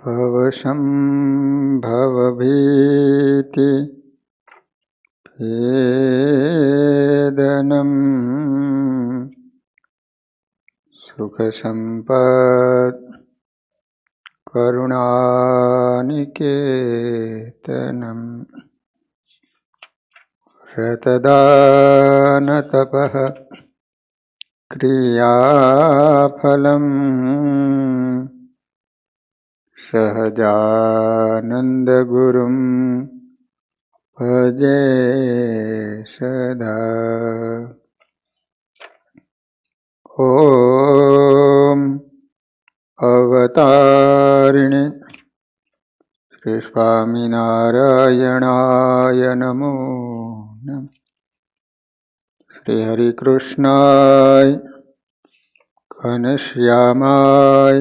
भवशम्भवभीति भेदनं सुखसम्पत् करुणानिकेतनं व्रतदानतपः क्रियाफलम् सहजानन्दगुरुं भजे सदा। ॐ अवतारिणे श्री स्वामिनारायणाय नमो नमः। श्री हरिकृष्णाय घनश्यामाय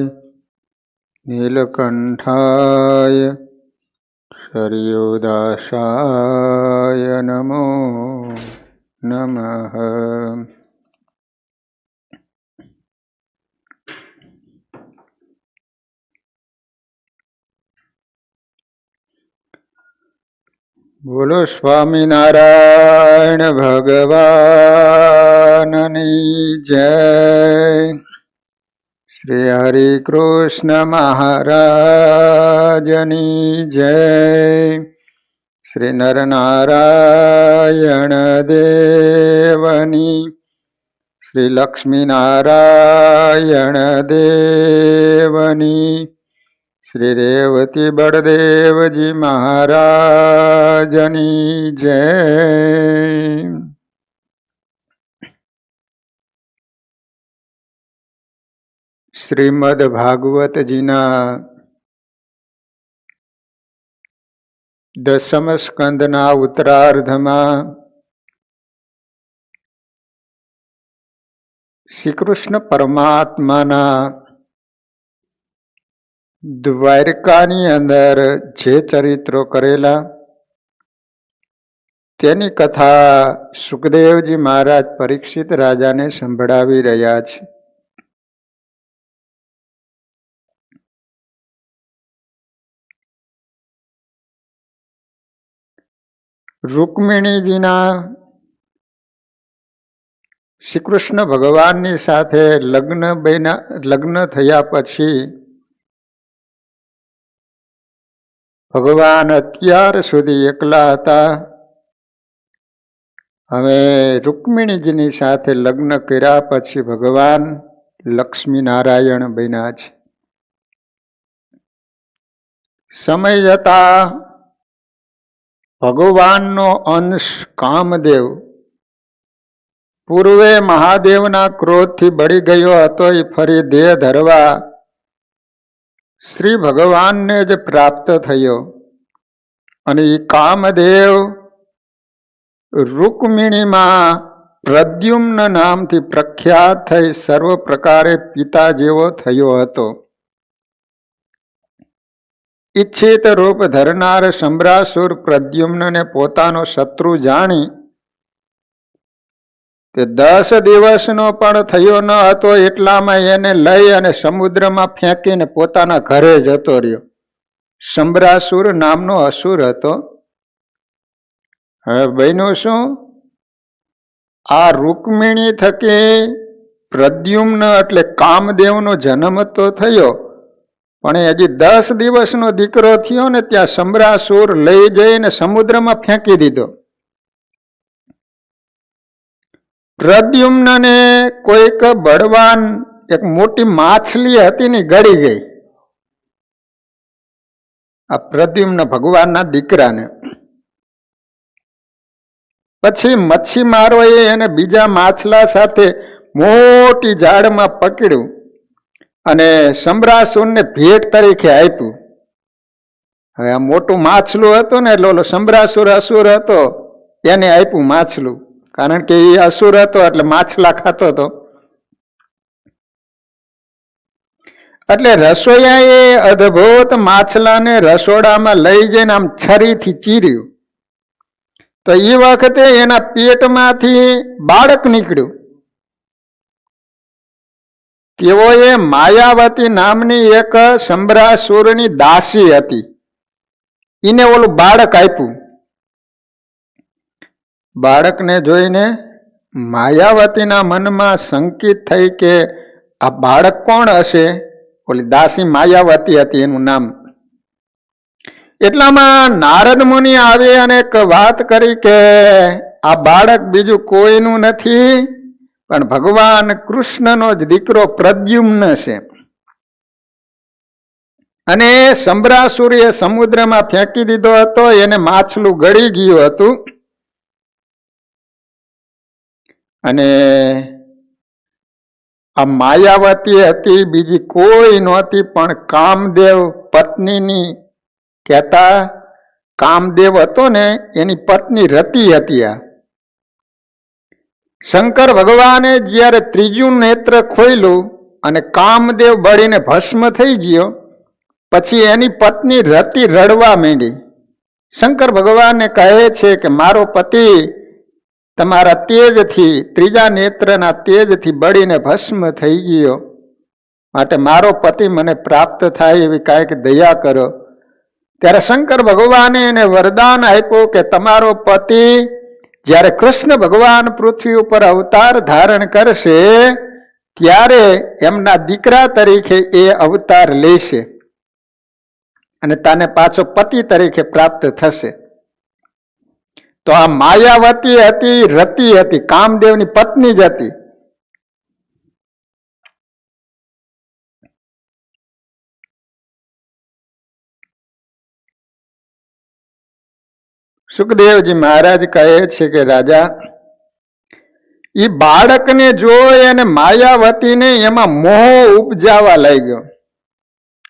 नीलकंठाय शर्योदासाय नमो नमः। बोलो स्वामीनारायण भगवाननी जय। श्री हरि कृष्ण महाराजनी जय। श्री नरनारायण देवनी, श्री लक्ष्मी नारायण देवनी, श्री रेवती बड़देव जी महाराजनी जय। श्रीमद भागवत जीना 10મ સ્કંદના ઉત્તરાર્ધમાં શ્રીકૃષ્ણ પરમાત્માના દ્વારકાની અંદર જે ચરિત્રો કરેલા તેની કથા સુખદેવજી મહારાજ પરીક્ષિત રાજાને સંભળાવી રહ્યા છે. રૂકમિણીજીના શ્રી કૃષ્ણ ભગવાનની સાથે લગ્ન થયા પછી ભગવાન અત્યાર સુધી એકલા હતા. હવે રૂકમિણીજીની સાથે લગ્ન કર્યા પછી ભગવાન લક્ષ્મી નારાયણ બન્યા છે. સમય જતા ભગવાનનો અંશ કામદેવ પૂર્વે મહાદેવના ક્રોધથી બળી ગયો હતો. એ ફરી દેહ ધરવા શ્રી ભગવાનને જ પ્રાપ્ત થયો અને એ કામદેવ રૂકમિણીમાં પ્રદ્યુમ્ન નામથી પ્રખ્યાત થઈ સર્વ પ્રકારે પિતા જેવો થયો હતો. ઈચ્છિત રૂપ ધરનાર શંભરાસુર પ્રદ્યુમ્નને પોતાનો શત્રુ જાણી તે 10 દિવસનો પણ થયો ન હતો એટલામાં એને લઈ અને સમુદ્રમાં ફેંકીને પોતાના ઘરે જતો રહ્યો. શંભરાસુર નામનો અસુર હતો. હવે બન્યું શું? આ રૂકમિણી થકી પ્રદ્યુમ્ન એટલે કામદેવનો જન્મ તો થયો, પણ હજી 10 દિવસનો દીકરો થયો ને ત્યાં શંભરાસુર લઈ જઈને સમુદ્રમાં ફેંકી દીધો. પ્રદ્યુમ્નને કોઈક બળવાન એક મોટી માછલી હતી ને ગળી ગઈ. આ પ્રદ્યુમ્ન ભગવાનના દીકરાને પછી મચ્છીમારોએ એને બીજા માછલા સાથે મોટી ઝાડમાં પકડ્યું અને શંભરાસુરને ભેટ તરીકે આપ્યું. હવે આ મોટું માછલું હતું ને એટલે ઓલો શંભરાસુર અસુર હતો એને આપ્યું માછલું, કારણ કે એ અસુર હતો એટલે માછલા ખાતો હતો. એટલે રસોઈયાએ અદ્ભુત માછલાને રસોડામાં લઈ જઈને આમ છરીથી ચીર્યું તો એ વખતે એના પેટમાંથી બાળક નીકળ્યું. તેઓએ માયાવતી નામની એક સંભ્રાસુરની દાસી હતી, એને ઓલું બાળક આપ્યું. બાળકને જોઈને માયાવતીના મનમાં શંકિત થઈ કે આ બાળક કોણ હશે. ઓલી દાસી માયાવતી હતી એનું નામ. એટલામાં નારદ મુનિ આવી અને એક વાત કરી કે આ બાળક બીજું કોઈનું નથી પણ ભગવાન કૃષ્ણનો જ દીકરો પ્રદ્યુમ્ન છે. અને સંભ્રાસુરીએ સમુદ્રમાં ફેંકી દીધો હતો, એને માછલું ગળી ગયું હતું. અને આ માયાવતી હતી, બીજી કોઈ નહોતી પણ કામદેવ પત્નીની કહેતા કામદેવ હતો ને એની પત્ની રતિ હતી. આ શંકર ભગવાને જ્યારે ત્રીજું નેત્ર ખોલ્યું અને કામદેવ બળીને ભસ્મ થઈ ગયો, પછી એની પત્ની રતિ રડવા માંડી. શંકર ભગવાનને કહે છે કે મારો પતિ તમારા તેજથી, ત્રીજા નેત્રના તેજથી બળીને ભસ્મ થઈ ગયો, માટે મારો પતિ મને પ્રાપ્ત થાય એવી કાંઈક દયા કરો. ત્યારે શંકર ભગવાને એને વરદાન આપ્યું કે તમારો પતિ જ્યારે કૃષ્ણ ભગવાન પૃથ્વી ઉપર અવતાર ધારણ કરશે ત્યારે એમના દીકરા તરીકે એ અવતાર લેશે અને તને પાછો પતિ તરીકે પ્રાપ્ત થશે. તો આ માયાવતી હતી, રતિ હતી, કામદેવની પત્ની જ હતી. સુખદેવજી મહારાજ કહે છે કે રાજા, એ બાળકને જોઈ અને માયાવતીને એમાં મોહ ઉપજાવા લાગ્યો.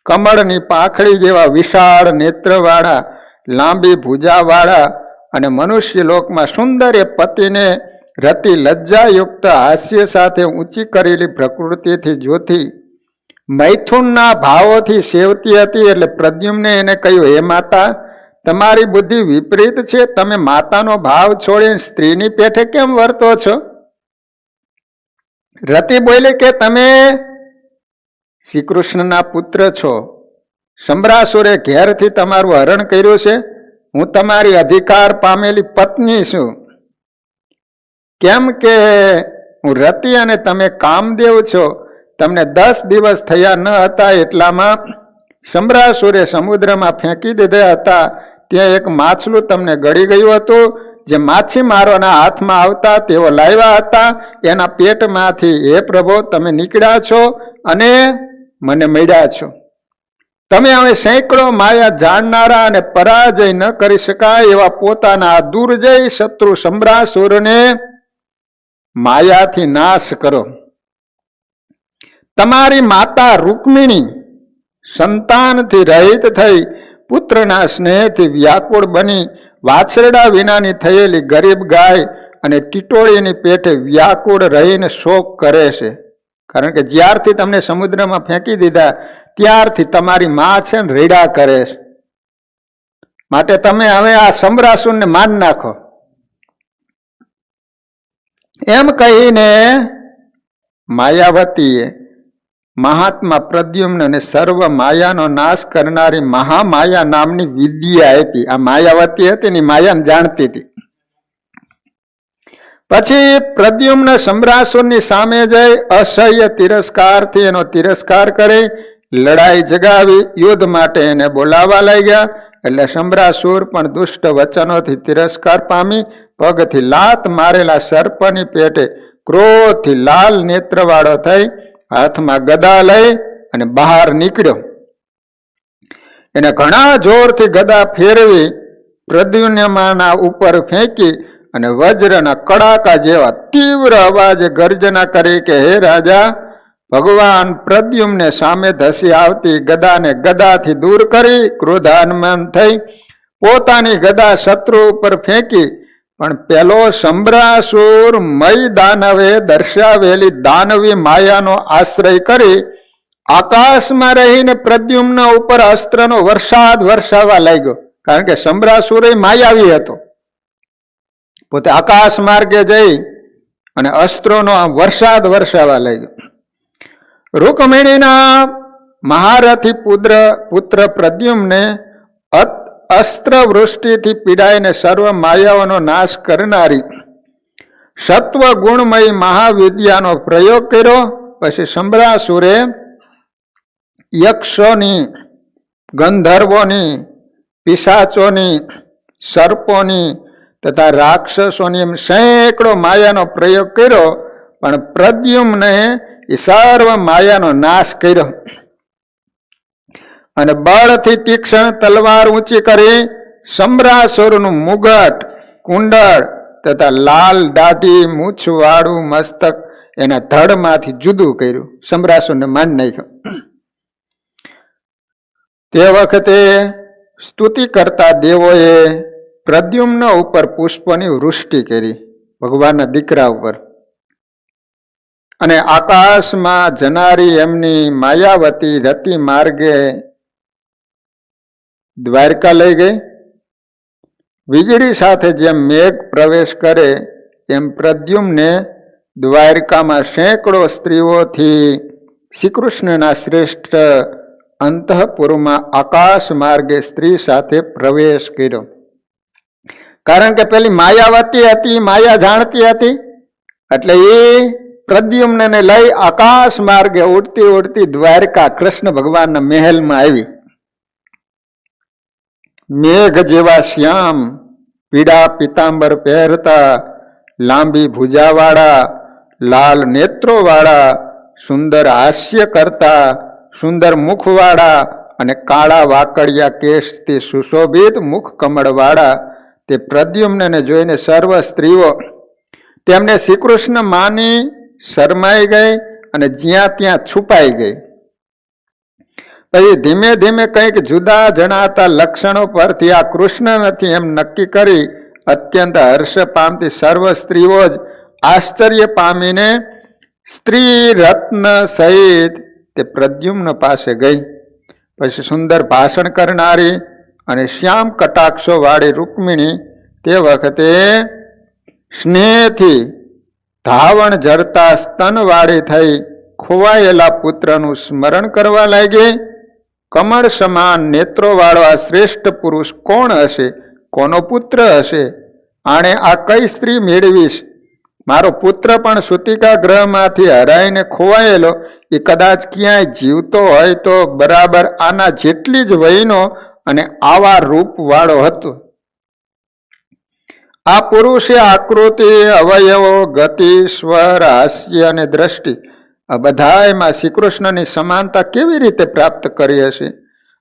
કમળની પાંખડી જેવા વિશાળ નેત્રવાળા, લાંબી ભુજાવાળા અને મનુષ્ય લોકમાં સુંદર એ પતિને રતિ લજ્જાયુક્ત હાસ્ય સાથે ઊંચી કરેલી પ્રકૃતિથી જોતી મૈથુનના ભાવોથી સેવતી હતી. એટલે પ્રદ્યુમ્ને એને કહ્યું, હે માતા, તમારી બુદ્ધિ વિપરીત છે, તમે માતાનો ભાવ છોડીને સ્ત્રીની પેઠે કેમ વર્તો છો? રતિ બોલી કે તમે શ્રી કૃષ્ણના પુત્ર છો, સંભ્રાસુરે ઘેરથી તમારું હરણ કર્યું છે, હું તમારી અધિકાર પામેલી પત્ની છું. કેમ કે હું રતિ અને તમે કામદેવ છો. તમને 10 દિવસ થયા ન હતા એટલામાં સંભ્રાસુરે સમુદ્રમાં ફેંકી દીધા હતા. ત્યાં એક માછલું તમને ગળી ગયું હતું, જે માછીમારોના હાથમાં આવતા તેઓ લાવ્યા હતા. એના પેટમાંથી હે પ્રભુ તમે નીકળ્યા છો અને મને મળ્યા છો. તમે હવે સેંકડો માયા જાણનારા અને પરાજય ન કરી શકાય એવા પોતાના દુર્જય શત્રુ સંભ્રાસુરને માયાથી નાશ કરો. તમારી માતા રૂકમિણી સંતાનથી રહિત થઈ પુત્રના સ્નેહથી વ્યાકુળ બની વાછરડા વિનાની થયેલી ગરીબ ગાય અને ટીટોળીની પેટે વ્યાકુળ રહીને શોક કરે છે. કારણ કે જ્યારથી તમને સમુદ્રમાં ફેંકી દીધા ત્યારથી તમારી માં છે ને રેડા કરે છે. માટે તમે હવે આ સંભ્રાસુરને માન નાખો. એમ કહીને માયાવતીએ મહાત્મા પ્રદ્યુમ્ન અને સર્વ માયાનો નાશ કરનારી મહામાયા નામની વિદ્યા આપી. આ માયાવતી હતી ને માયાને જાણતી હતી. પછી પ્રદ્યુમ્ન સંભ્રાસુરની સામે જઈ અસહ્ય તિરસ્કારથી એનો તિરસ્કાર કરી લડાઈ જગાવી યુદ્ધ માટે એને બોલાવવા લાગ્યા. એટલે સંભ્રાસુર પણ દુષ્ટ વચનોથી તિરસ્કાર પામી પગથી લાત મારેલા સર્પની પેટે ક્રોધથી લાલ નેત્રવાળો થઈ હાથમાં ગદા લઈ અને બહાર નીકળ્યો. એને ઘણા જોરથી ગદા ફેરવી પ્રદ્યુમ્નના ઉપર ફેંકી અને વજ્રના કડાકા જેવા તીવ્ર અવાજે ગર્જના કરી કે હે રાજા, ભગવાન પ્રદ્યુમ્ને સામે ધસી આવતી ગદાને ગદાથી દૂર કરી ક્રોધાન્માન થઈ પોતાની ગદા શત્રુ ઉપર ફેંકી. પણ પેલો સંભ્રાસુર મય દાનવે દર્શાવેલી દાનવી માયાનો આશ્રય કરી આકાશમાં રહીને પ્રદ્યુમ્ન ઉપર અસ્ત્રનો વરસાદ વરસાવવા લાગ્યો. કારણ કે સંભ્રાસુર માયાવી હતો. પોતે આકાશ માર્ગે જઈ અને અસ્ત્રોનો વરસાદ વરસાવવા લાગ્યો. રૂકમિણીના મહારથી પુત્ર પ્રદ્યુમ્ને અસ્ત્ર વૃષ્ટિથી પીડાઈને સર્વ માયાઓનો નાશ કરનારી સત્વ ગુણમય મહાવિદ્યાનો પ્રયોગ કર્યો. પછી સંભરાસુરે યક્ષોની, ગંધર્વોની, પિશાચોની, સર્પોની તથા રાક્ષસોની એમ સેંકડો માયાનો પ્રયોગ કર્યો, પણ પ્રદ્યુમ્ને એ સર્વ માયાનો નાશ કર્યો અને બળથી તીક્ષ્ણ તલવાર ઊંચી કરી સંભરાસુરનું મુગટ, કુંડળ તથા લાલ દાઢી મૂછવાળું મસ્તક એના ધડમાંથી જુદું કર્યું. સંભરાસુરને મારી નાખ્યો. તે વખતે સ્તુતિ કરતા દેવોએ પ્રદ્યુમ્ન ઉપર પુષ્પની વૃષ્ટિ કરી, ભગવાનના દીકરા ઉપર, અને આકાશમાં જનારી એમની માયાવતી રતિ માર્ગે દ્વારકા લઈ ગઈ. વીજળી સાથે જેમ મેઘ પ્રવેશ કરે એમ પ્રદ્યુમ્ને દ્વારકામાં સેંકડો સ્ત્રીઓથી શ્રીકૃષ્ણના શ્રેષ્ઠ અંતઃપુરમાં આકાશ માર્ગે સ્ત્રી સાથે પ્રવેશ કર્યો. કારણ કે પેલી માયાવતી હતી, માયા જાણતી હતી, એટલે એ પ્રદ્યુમ્નને લઈ આકાશ માર્ગે ઉડતી ઉડતી દ્વારકા કૃષ્ણ ભગવાનના મહેલમાં આવી. મેઘ જેવા શ્યામ, પીળા પિતાંબર પહેરતા, લાંબી ભુજાવાળા, લાલ નેત્રોવાળા, સુંદર હાસ્ય કરતા, સુંદર મુખવાળા અને કાળા વાકડિયા કેશથી સુશોભિત મુખ કમળવાળા તે પ્રદ્યુમ્નને જોઈને સર્વ સ્ત્રીઓ તેમને શ્રીકૃષ્ણ માની શરમાઈ ગઈ અને જ્યાં ત્યાં છુપાઈ ગઈ. પછી ધીમે ધીમે કંઈક જુદા જણાતા લક્ષણો પરથી આ કૃષ્ણ નથી એમ નક્કી કરી અત્યંત હર્ષ પામતી સર્વ સ્ત્રીઓ જ આશ્ચર્ય પામીને સ્ત્રી રત્ન સહિત તે પ્રદ્યુમ્ન પાસે ગઈ. પછી સુંદર ભાષણ કરનારી અને શ્યામ કટાક્ષો વાળી રૂકમિણી તે વખતે સ્નેહથી ધાવણ જરતા સ્તનવાળી થઈ ખોવાયેલા પુત્રનું સ્મરણ કરવા લાગી. કમળ સમાન નેત્રોવાળો આ શ્રેષ્ઠ પુરુષ કોણ હશે? કોનો પુત્ર હશે? આણે આ કઈ સ્ત્રી મેળવીશ? મારો પુત્ર પણ સૂતિકા ગ્રહમાંથી હરાઈને ખોવાયેલો એ કદાચ ક્યાંય જીવતો હોય તો બરાબર આના જેટલી જ વયનો અને આવા રૂપવાળો હતો. આ પુરુષે આકૃતિ, અવયવો, ગતિ, સ્વર, હાસ્ય અને દ્રષ્ટિ આ બધામાં શ્રીકૃષ્ણની સમાનતા કેવી રીતે પ્રાપ્ત કરી હશે?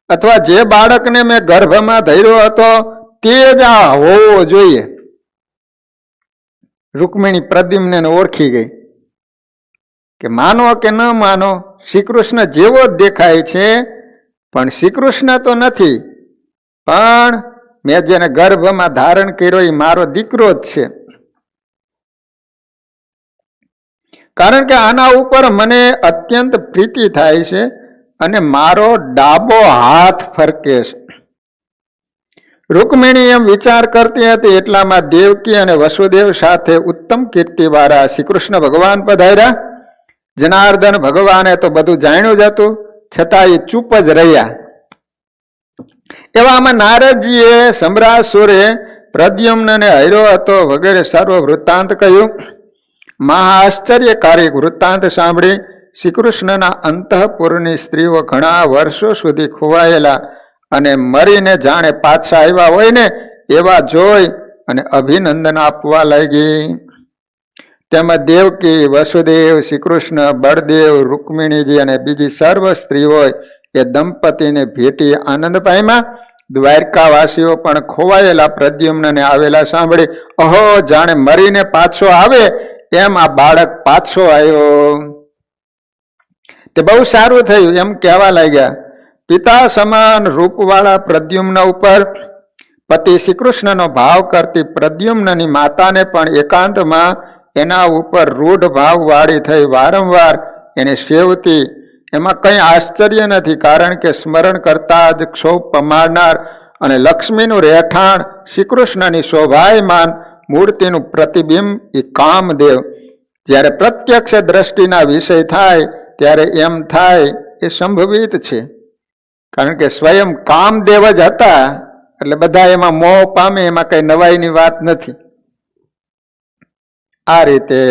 અથવા જે બાળકને મેં ગર્ભમાં ધર્યો હતો તે જ આ હોવો જોઈએ. રૂકમિણી પ્રદ્યુમ્નને ઓળખી ગઈ કે માનો કે ન માનો શ્રીકૃષ્ણ જેવો જ દેખાય છે, પણ શ્રીકૃષ્ણ તો નથી, પણ મેં જેને ગર્ભમાં ધારણ કર્યો એ મારો દીકરો જ છે. કારણ કે આના ઉપર મને અત્યંત પ્રીતિ થાય છે અને મારો ડાબો હાથ ફરકે છે. રૂકમિણી એમ વિચાર કરતી હતી એટલામાં દેવકી અને વસુદેવ સાથે ઉત્તમ કીર્તિવાળા શ્રી કૃષ્ણ ભગવાન પધાર્યા. જનાર્દન ભગવાને તો બધું જાણ્યું જ હતું, છતાં એ ચૂપ જ રહ્યા. એવામાં નારદજીએ સંભરાસુરે પ્રદ્યુમ્નને હર્યો હતો વગેરે સર્વ વૃત્તાંત કહ્યું. મહાઆશ્ચર્યકારી વૃત્તાંત સાંભળી શ્રીકૃષ્ણના અંતઃપુરની સ્ત્રીઓ ઘણા વર્ષો સુધી ખોવાયેલા અને મરીને જાણે પાછા આવ્યા હોય ને એવા જોઈ અને અભિનંદન આપવા લાગી. તેમજ દેવકી, વસુદેવ, શ્રીકૃષ્ણ, બળદેવ, રૂકમિણીજી અને બીજી સર્વ સ્ત્રીઓ એ દંપતીને ભેટી આનંદ પામ્યા. દ્વારકાવાસીઓ પણ ખોવાયેલા પ્રદ્યુમ્નને આવેલા સાંભળી અહો જાણે મરીને પાછો આવે એમ આ બાળક પાછો આવ્યો, તે બહુ સારું થયું એમ કહેવા લાગ્યા. પિતા સમાન રૂપવાળા પ્રદ્યુમ્ન ઉપર પતિ શ્રીકૃષ્ણનો ભાવ કરતી પ્રદ્યુમ્નની માતાને પણ એકાંતમાં એના ઉપર રૂઢ ભાવ વાળી થઈ વારંવાર એને સેવતી. એમાં કંઈ આશ્ચર્ય નથી, કારણ કે સ્મરણ કરતા જ ક્ષોભ પમાડનાર અને લક્ષ્મીનું રહેઠાણ શ્રીકૃષ્ણની શોભાયમાન મૂર્તિનું પ્રતિબિંબ એ કામદેવ જ્યારે પ્રત્યક્ષ દ્રષ્ટિના વિષય થાય ત્યારે એમ થાય એ સંભવિત છે, કારણ કે સ્વયં કામદેવ જ હતા એટલે બધા એમાં મોહ પામે, એમાં કઈ નવાઈની વાત નથી. આ રીતે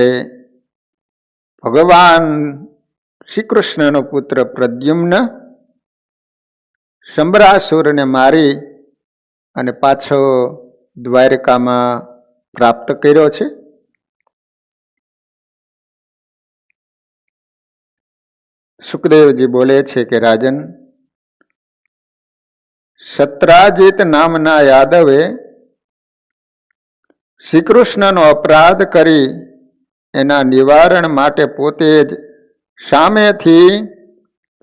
ભગવાન શ્રી કૃષ્ણનો પુત્ર પ્રદ્યુમ્ન શંબરાસુરને મારી અને પાછો દ્વારકામાં પ્રાપ્ત કર્યો છે. સુખદેવજી બોલે છે કે રાજન, સત્રાજીત નામના યાદવે શ્રી કૃષ્ણનો અપરાધ કરી એના નિવારણ માટે પોતે જ સામેથી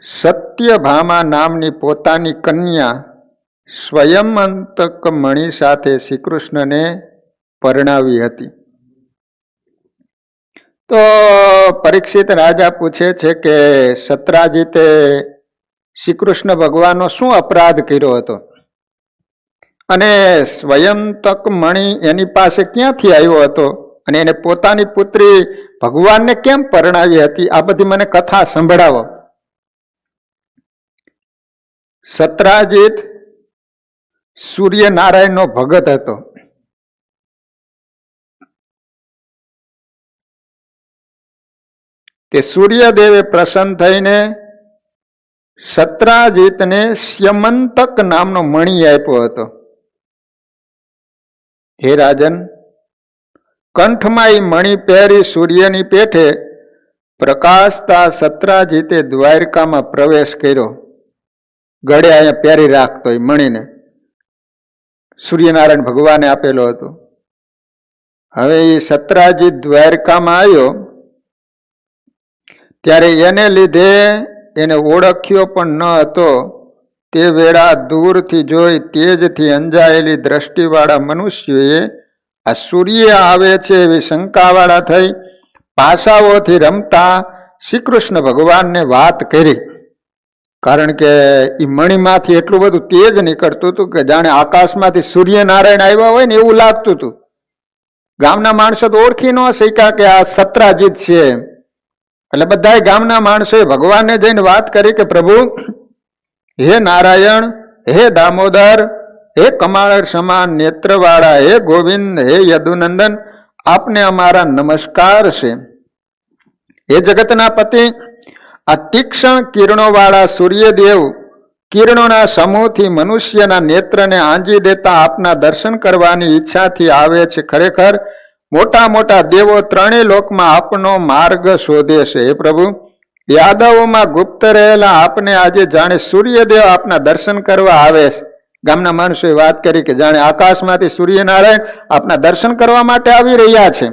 સત્યભામા નામની પોતાની કન્યા સ્વયંઅંતક મણિ સાથે શ્રી કૃષ્ણને પરણાવી હતી. તો પરીક્ષિત રાજા પૂછે છે કે સત્રાજીતે શ્રી કૃષ્ણ ભગવાનનો શું અપરાધ કર્યો હતો અને સ્વયંતક મણિ એની પાસે ક્યાંથી આવ્યો હતો અને એને પોતાની પુત્રી ભગવાનને કેમ પરણાવી હતી? આ બધી મને કથા સંભળાવો. સત્રાજીત સૂર્યનારાયણનો ભગત હતો. તે સૂર્યદેવે પ્રસન્ન થઈને સત્રાજીતને સ્યમંતક નામનો મણિ આપ્યો હતો. હે રાજન, કંઠમાં એ મણિ પહેરી સૂર્યની પેઠે પ્રકાશતા સત્રાજીતે દ્વારકામાં પ્રવેશ કર્યો. ગળે અહીંયા પહેરી રાખતો એ મણિને સૂર્યનારાયણ ભગવાને આપેલો હતો. હવે એ સત્રાજીત દ્વારકામાં આવ્યો ત્યારે એને લીધે એને ઓળખ્યો પણ ન હતો. તે વેળા દૂરથી જોઈ તેજથી અંજાયેલી દ્રષ્ટિવાળા મનુષ્યોએ આ સૂર્ય આવે છે એવી શંકાવાળા થઈ પાસાઓથી રમતા શ્રી કૃષ્ણ ભગવાનને વાત કરી. કારણ કે એ મણિમાંથી એટલું બધું તેજ નીકળતું હતું કે જાણે આકાશમાંથી સૂર્યનારાયણ આવ્યા હોય ને એવું લાગતું હતું. ગામના માણસો તો ઓળખી ન શક્યા કે આ સત્રાજીત છે. એટલે બધા ગામના માણસોએ ભગવાનને જઈને વાત કરી કે પ્રભુ, હે નારાયણ, હે દામોદર, હે કમાળ સમાન નેત્રવાળા, હે ગોવિંદ, હે યદુનંદન, આપને અમારા નમસ્કાર છે. હે જગતના પતિ, આ તીક્ષ્ણ કિરણોવાળા સૂર્યદેવ કિરણોના સમૂહથી મનુષ્યના નેત્રને આંજી દેતા આપના દર્શન કરવાની ઈચ્છાથી આવે છે. ખરેખર મોટા મોટા દેવો ત્રણેય લોકમાં આપનો માર્ગ શોધે છે. હે પ્રભુ, યાદવોમાં ગુપ્ત રહેલા આપને આજે જાણે સૂર્યદેવ આપના દર્શન કરવા આવે છે. ગામના માણસોએ વાત કરી કે જાણે આકાશમાંથી સૂર્યનારાયણ આપના દર્શન કરવા માટે આવી રહ્યા છે.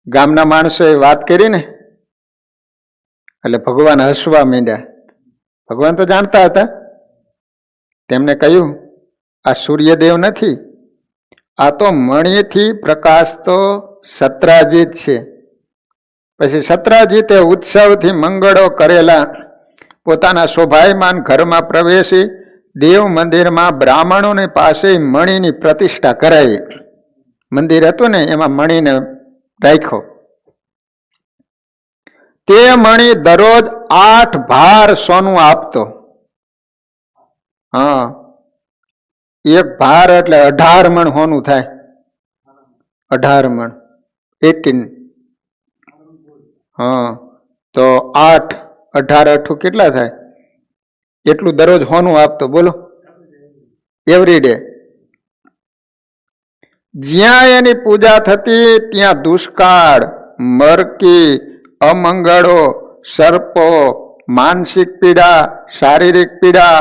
ગામના માણસોએ વાત કરી ને એટલે ભગવાન હસવા માંડ્યા. ભગવાન તો જાણતા હતા. તેમને કહ્યું, આ સૂર્યદેવ નથી, આ તો મણિથી પ્રકાશતો સત્રાજીત છે. પછી સત્રાજીતે ઉત્સવથી મંગળો કરેલા પોતાના શોભાયમાન ઘરમાં પ્રવેશી દેવ મંદિરમાં બ્રાહ્મણોની પાસે મણિની પ્રતિષ્ઠા કરાવી. મંદિર હતું ને એમાં મણિને રાખ્યો. તે મણિ દરરોજ 8 ભાર સોનું આપતો. હા, 1 ભાર એટલે 18 મણ સોનું થાય. 18 મણ 18. હા, તો 8 18 8 કેટલા થાય? એટલું દરરોજ સોનું આપતો. બોલો, એવરી ડે. જ્યાં એની પૂજા થતી ત્યાં દુષ્કાળ, મરકી, અમંગળો, સર્પો, માનસિક પીડા, શારીરિક પીડા,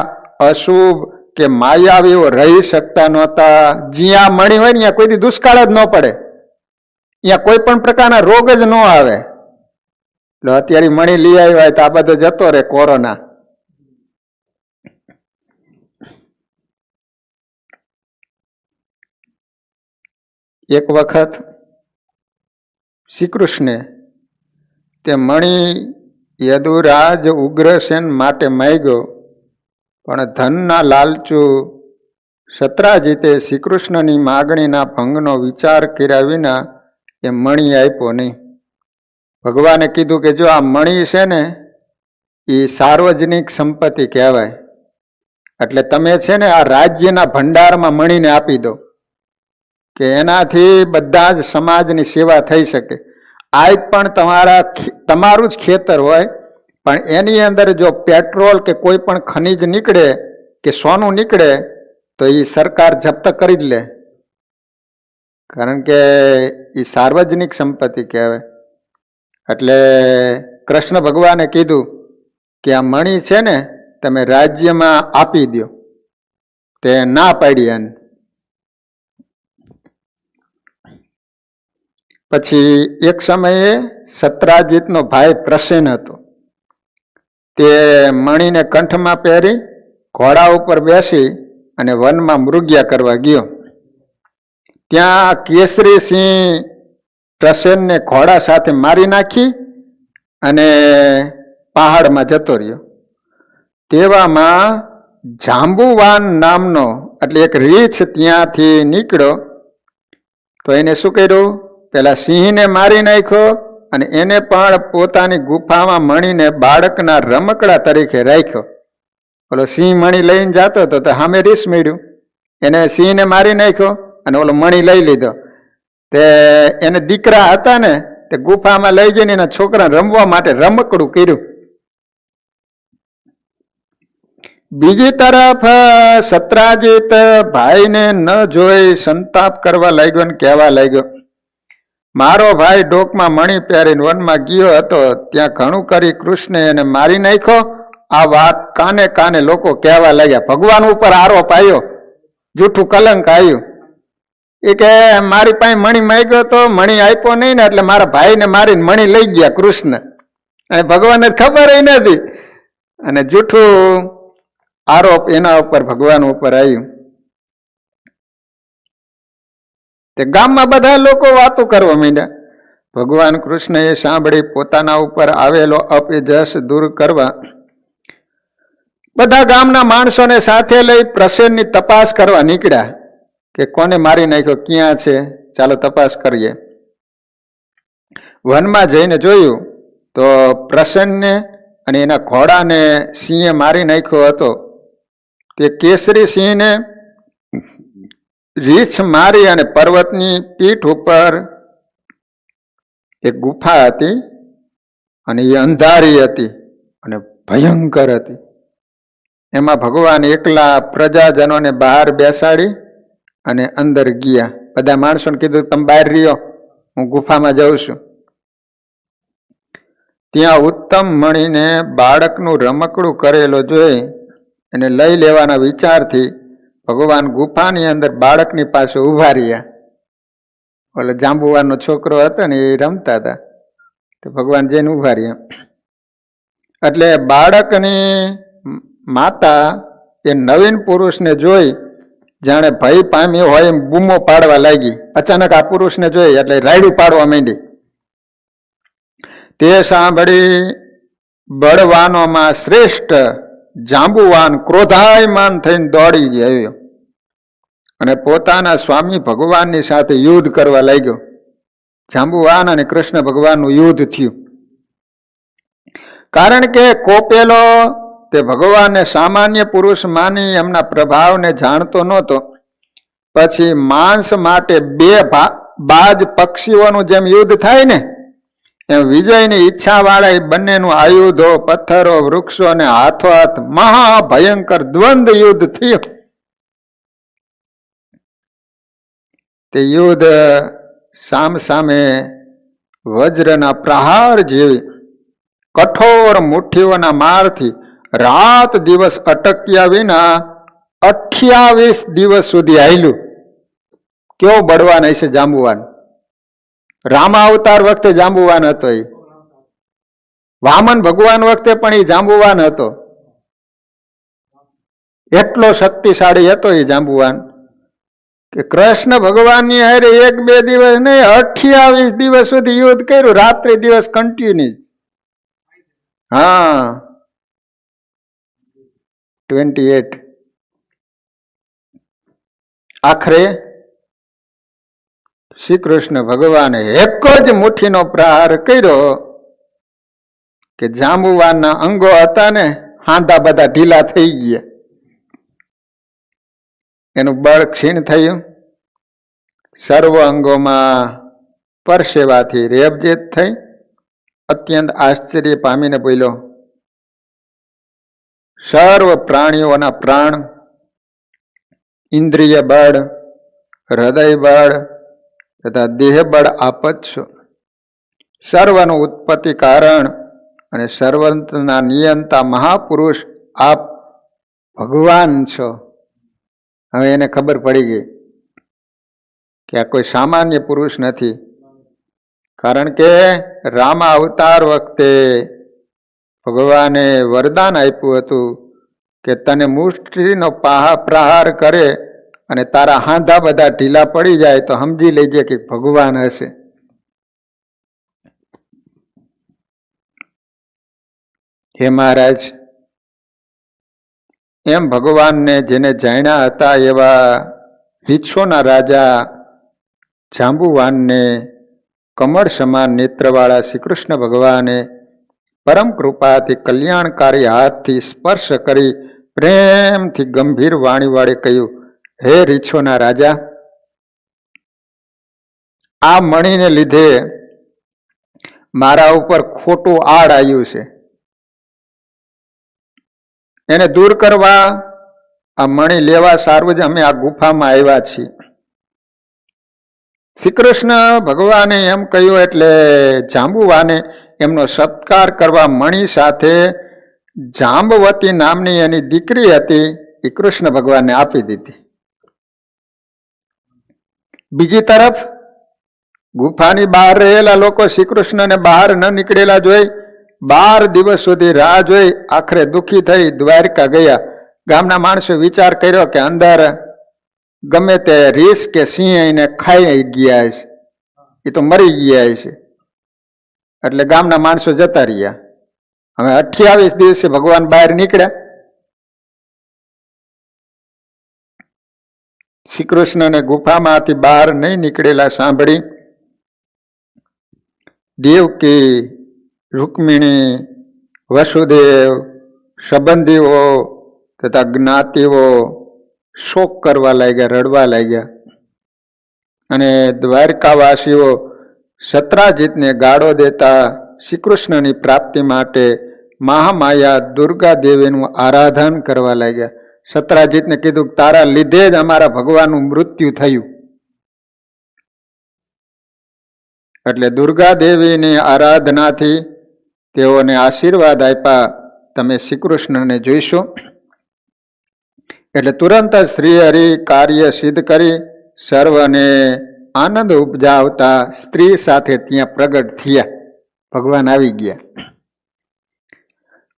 અશુભ કે માયાવીઓ રહી શકતા નહોતા. જ્યાં મણી હોય ને ત્યાં કોઈ દુષ્કાળ જ ન પડે, ત્યાં કોઈ પણ પ્રકારના રોગ જ ન આવે. એટલે અત્યારે મણી લઈ આવ્યા હોય તો આ બધો જતો રહે કોરોના. એક વખત શ્રી કૃષ્ણે તે મણી યદુરાજ ઉગ્રસેન માટે માંગ્યો, પણ ધનના લાલચુ સત્રાજીતે શ્રી કૃષ્ણની માગણીના ભંગનો વિચાર કર્યા વિના એ મણી આપ્યો નહીં. ભગવાને કીધું કે જો આ મણી છે ને એ સાર્વજનિક સંપત્તિ કહેવાય, એટલે તમે છે ને આ રાજ્યના ભંડારમાં મણીને આપી દો કે એનાથી બધા જ સમાજની સેવા થઈ શકે. આજ પણ તમારું જ ખેતર હોય પણ એની અંદર જો પેટ્રોલ કે કોઈ પણ ખનિજ નીકળે કે સોનું નીકળે તો એ સરકાર જપ્ત કરી જ લે, કારણ કે એ સાર્વજનિક સંપત્તિ કહેવાય. એટલે કૃષ્ણ ભગવાને કીધું કે આ મણી છે ને તમે રાજ્યમાં આપી દો. તે ના પાડી એને. પછી એક સમયે સત્રાજીતનો ભાઈ પ્રસેન હતો. તે મણીને કંઠમાં પહેરી ઘોડા ઉપર બેસી અને વનમાં મૃગ્યા કરવા ગયો. ત્યાં કેસરી સિંહ પ્રસેનને ઘોડા સાથે મારી નાખી અને પહાડમાં જતો રહ્યો. તેવામાં જાંબુવાન નામનો એટલે એક રીછ ત્યાંથી નીકળ્યો. તો એને શું કર્યું? પેલા સિંહને મારી નાખ્યો અને એને પણ પોતાની ગુફામાં મણીને બાળકના રમકડા તરીકે રાખ્યો. ઓલો સિંહ મણી લઈને જતો હતો તો સામે રીસ મળ્યું, એને સિંહને મારી નાખ્યો અને ઓલો મણી લઈ લીધો. તે એને દીકરા હતા ને તે ગુફામાં લઈ જઈને એના છોકરાને રમવા માટે રમકડું કર્યું. બીજી તરફ સત્રાજીત ભાઈને ન જોઈ સંતાપ કરવા લાગ્યો ને કહેવા લાગ્યો, મારો ભાઈ ડોકમાં મણી પહેરીને વનમાં ગયો હતો, ત્યાં ઘણું કરી કૃષ્ણે એને મારી નાખ્યો. આ વાત કાને કાને લોકો કહેવા લાગ્યા. ભગવાન ઉપર આરોપ આવ્યો, જૂઠું કલંક આવ્યું. એ કે મારી પાસે મણી માંગ્યો તો મણી આપ્યો નહીં ને એટલે મારા ભાઈને મારીને મણી લઈ ગયા કૃષ્ણ, અને ભગવાનને ખબર નથી. અને જૂઠું આરોપ એના ઉપર ભગવાન ઉપર આવ્યું. તે ગામમાં બધા લોકો વાતો કરવા માંડ્યા. ભગવાન કૃષ્ણએ સાંભળી પોતાના ઉપર આવેલો અપજસ દૂર કરવા બધા ગામના માણસોને સાથે લઈ પ્રસેનની તપાસ કરવા નીકળ્યા કે કોને મારી નાખ્યો, ક્યાં છે, ચાલો તપાસ કરીએ. વનમાં જઈને જોયું તો પ્રસેનને અને એના ઘોડાને સિંહે મારી નાખ્યો હતો. તે કેસરી સિંહને રીછ મારી અને પર્વતની પીઠ ઉપર એક ગુફા હતી અને એ અંધારી હતી અને ભયંકર હતી. એમાં ભગવાન એકલા પ્રજાજનોને બહાર બેસાડી અને અંદર ગયા. બધા માણસોને કીધું તમે બહાર રહ્યો, હું ગુફામાં જાઉં છું. ત્યાં ઉત્તમ મણીને બાળકનું રમકડું કરેલો જોઈ એને લઈ લેવાના વિચારથી ભગવાન ગુફાની અંદર બાળકની પાસે ઉભા રહ્યા. ઓલો જાંબુવાનો છોકરો હતો ને એ રમતા હતા, તો ભગવાન જઈને ઉભા રહ્યા. એટલે બાળકની માતા એ નવીન પુરુષને જોઈ જાણે ભય પામ્યો હોય એમ બૂમો પાડવા લાગી. અચાનક આ પુરુષને જોઈ એટલે રાયડું પાડવા માંડી. તે સાંભળી બળવાનોમાં શ્રેષ્ઠ જાંબુવાન ક્રોધાયમાન થઈને દોડી આવ્યો અને પોતાના સ્વામી ભગવાનની સાથે યુદ્ધ કરવા લાગ્યો. જાંબુવાન અને કૃષ્ણ ભગવાનનું યુદ્ધ થયું. કારણ કે કોપેલો તે ભગવાનને સામાન્ય પુરુષ માની એમના પ્રભાવને જાણતો નહોતો. પછી માંસ માટે બે બાજ પક્ષીઓનું જેમ યુદ્ધ થાય ને એમ વિજયની ઈચ્છા વાળા એ બંનેનું આયુધો, પથ્થરો, વૃક્ષો અને હાથોહાથ મહાભયંકર દ્વંદ્વ યુદ્ધ થયું. તે યુદ્ધ સામસામે વજ્રના પ્રહાર જેવી કઠોર મુઠ્ઠીઓના મારથી રાત દિવસ અટક્યા વિના 28 દિવસ સુધી હાલ્યું. કેવો બળવાન હશે જાંબુવાન! રામા અવતાર વખતે જાંબુવાન હતો, એ વામન ભગવાન વખતે પણ એ જાંબુવાન હતો. એટલો શક્તિશાળી હતો એ જાંબુવાન કે કૃષ્ણ ભગવાનની હારે 1-2 દિવસ નહીં 28 દિવસ સુધી યુદ્ધ કર્યું, રાત્રિ દિવસ કન્ટિન્યુ. હા, 28. આખરે શ્રી કૃષ્ણ ભગવાને એક જ મુઠ્ઠીનો પ્રહાર કર્યો કે જાંબુવાનના અંગો હતા ને હાંધા બધા ઢીલા થઈ ગયા, એનું બળ ક્ષીણ થયું, સર્વ અંગોમાં પરસેવાથી રેબજેત થઈ, અત્યંત આશ્ચર્ય પામીને બોલ્યો, સર્વ પ્રાણીઓના પ્રાણ, ઇન્દ્રિય બળ, હૃદય બળ તથા દેહ બળ આપ જ છો. સર્વનું ઉત્પત્તિ કારણ અને સર્વના નિયંતા મહાપુરુષ આપ ભગવાન છો. હવે એને ખબર પડી ગઈ કે આ કોઈ સામાન્ય પુરુષ નથી, કારણ કે રામ અવતાર વખતે ભગવાને વરદાન આપ્યું હતું કે તને મુષ્ટિનો પ્રહાર કરે અને તારા હાંધા બધા ઢીલા પડી જાય તો સમજી લેજે કે ભગવાન હશે. હે મહારાજ, એમ ભગવાનને જેને જાણ્યા હતા એવા રીછોના રાજા જાંબુવાનને કમળ સમાન નેત્રવાળા શ્રી કૃષ્ણ ભગવાને પરમ કૃપાથી કલ્યાણકારી હાથથી સ્પર્શ કરી પ્રેમથી ગંભીર વાણી વાળે કહ્યું, હે રીછોના રાજા, આ મણીને લીધે મારા ઉપર ખોટું આડ આવ્યું છે, એને દૂર કરવા આ મણી લેવા સારું જ અમે આ ગુફામાં આવ્યા છીએ. શ્રી કૃષ્ણ ભગવાને એમ કહ્યું એટલે જાંબુવાને એમનો સત્કાર કરવા મણી સાથે જાંબવતી નામની એની દીકરી હતી એ કૃષ્ણ ભગવાનને આપી દીધી. બીજી તરફ ગુફાની બહાર રહેલા લોકો શ્રી કૃષ્ણને બહાર ન નીકળેલા જોઈ 12 દિવસ સુધી રાહ જોઈ આખરે દુઃખી થઈ દ્વારકા ગયા. ગામના માણસો વિચાર કર્યો કે અંદર ગમે તે રીસ કે સિંહ એને ખાઈ ગયા છે, એ તો મરી ગયા છે, એટલે ગામના માણસો જતા રહ્યા. હવે 28 દિવસે ભગવાન બહાર નીકળ્યા. શ્રી કૃષ્ણને ગુફામાંથી બહાર નહીં નીકળેલા સાંભળી દેવકી, રૂકમિણી, વસુદેવ, સંબંધીઓ તથા જ્ઞાતિઓ શોક કરવા લાગ્યા, રડવા લાગ્યા. અને દ્વારકાવાસીઓ સત્રાજીતને ગાળો દેતા શ્રી કૃષ્ણની પ્રાપ્તિ માટે મહામાયા દુર્ગા દેવીનું આરાધન કરવા લાગ્યા. સત્રાજીતને કીધું, તારા લીધે જ અમારા ભગવાનનું મૃત્યુ થયું. એટલે દુર્ગા દેવીની આરાધનાથી તેઓને આશીર્વાદ આપ્યા, તમે શ્રી કૃષ્ણને જોઈશો. એટલે તુરંત શ્રી હરિ કાર્ય સિદ્ધ કરી સર્વને આનંદ ઉપજાવતા સ્ત્રી સાથે ત્યાં પ્રગટ થયા. ભગવાન આવી ગયા.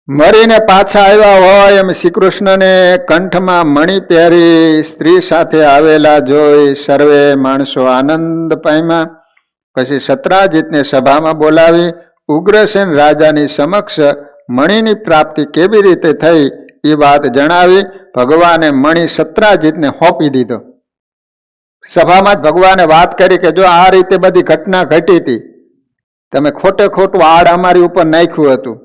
મરીને પાછા આવ્યા હોય એમ શ્રી કૃષ્ણને કંઠમાં મણી પહેરી સ્ત્રી સાથે આવેલા જોઈ સર્વે માણસો આનંદ પામ્યા. પછી સત્રાજીતને સભામાં બોલાવી ઉગ્રસેન રાજાની સમક્ષ મણીની પ્રાપ્તિ કેવી રીતે થઈ એ વાત જણાવી ભગવાને મણી સત્રાજીતને સોંપી દીધો. સભામાં જ ભગવાને વાત કરી કે જો આ રીતે બધી ઘટના ઘટી હતી, તમે ખોટે ખોટું આડ અમારી ઉપર નાખ્યું હતું.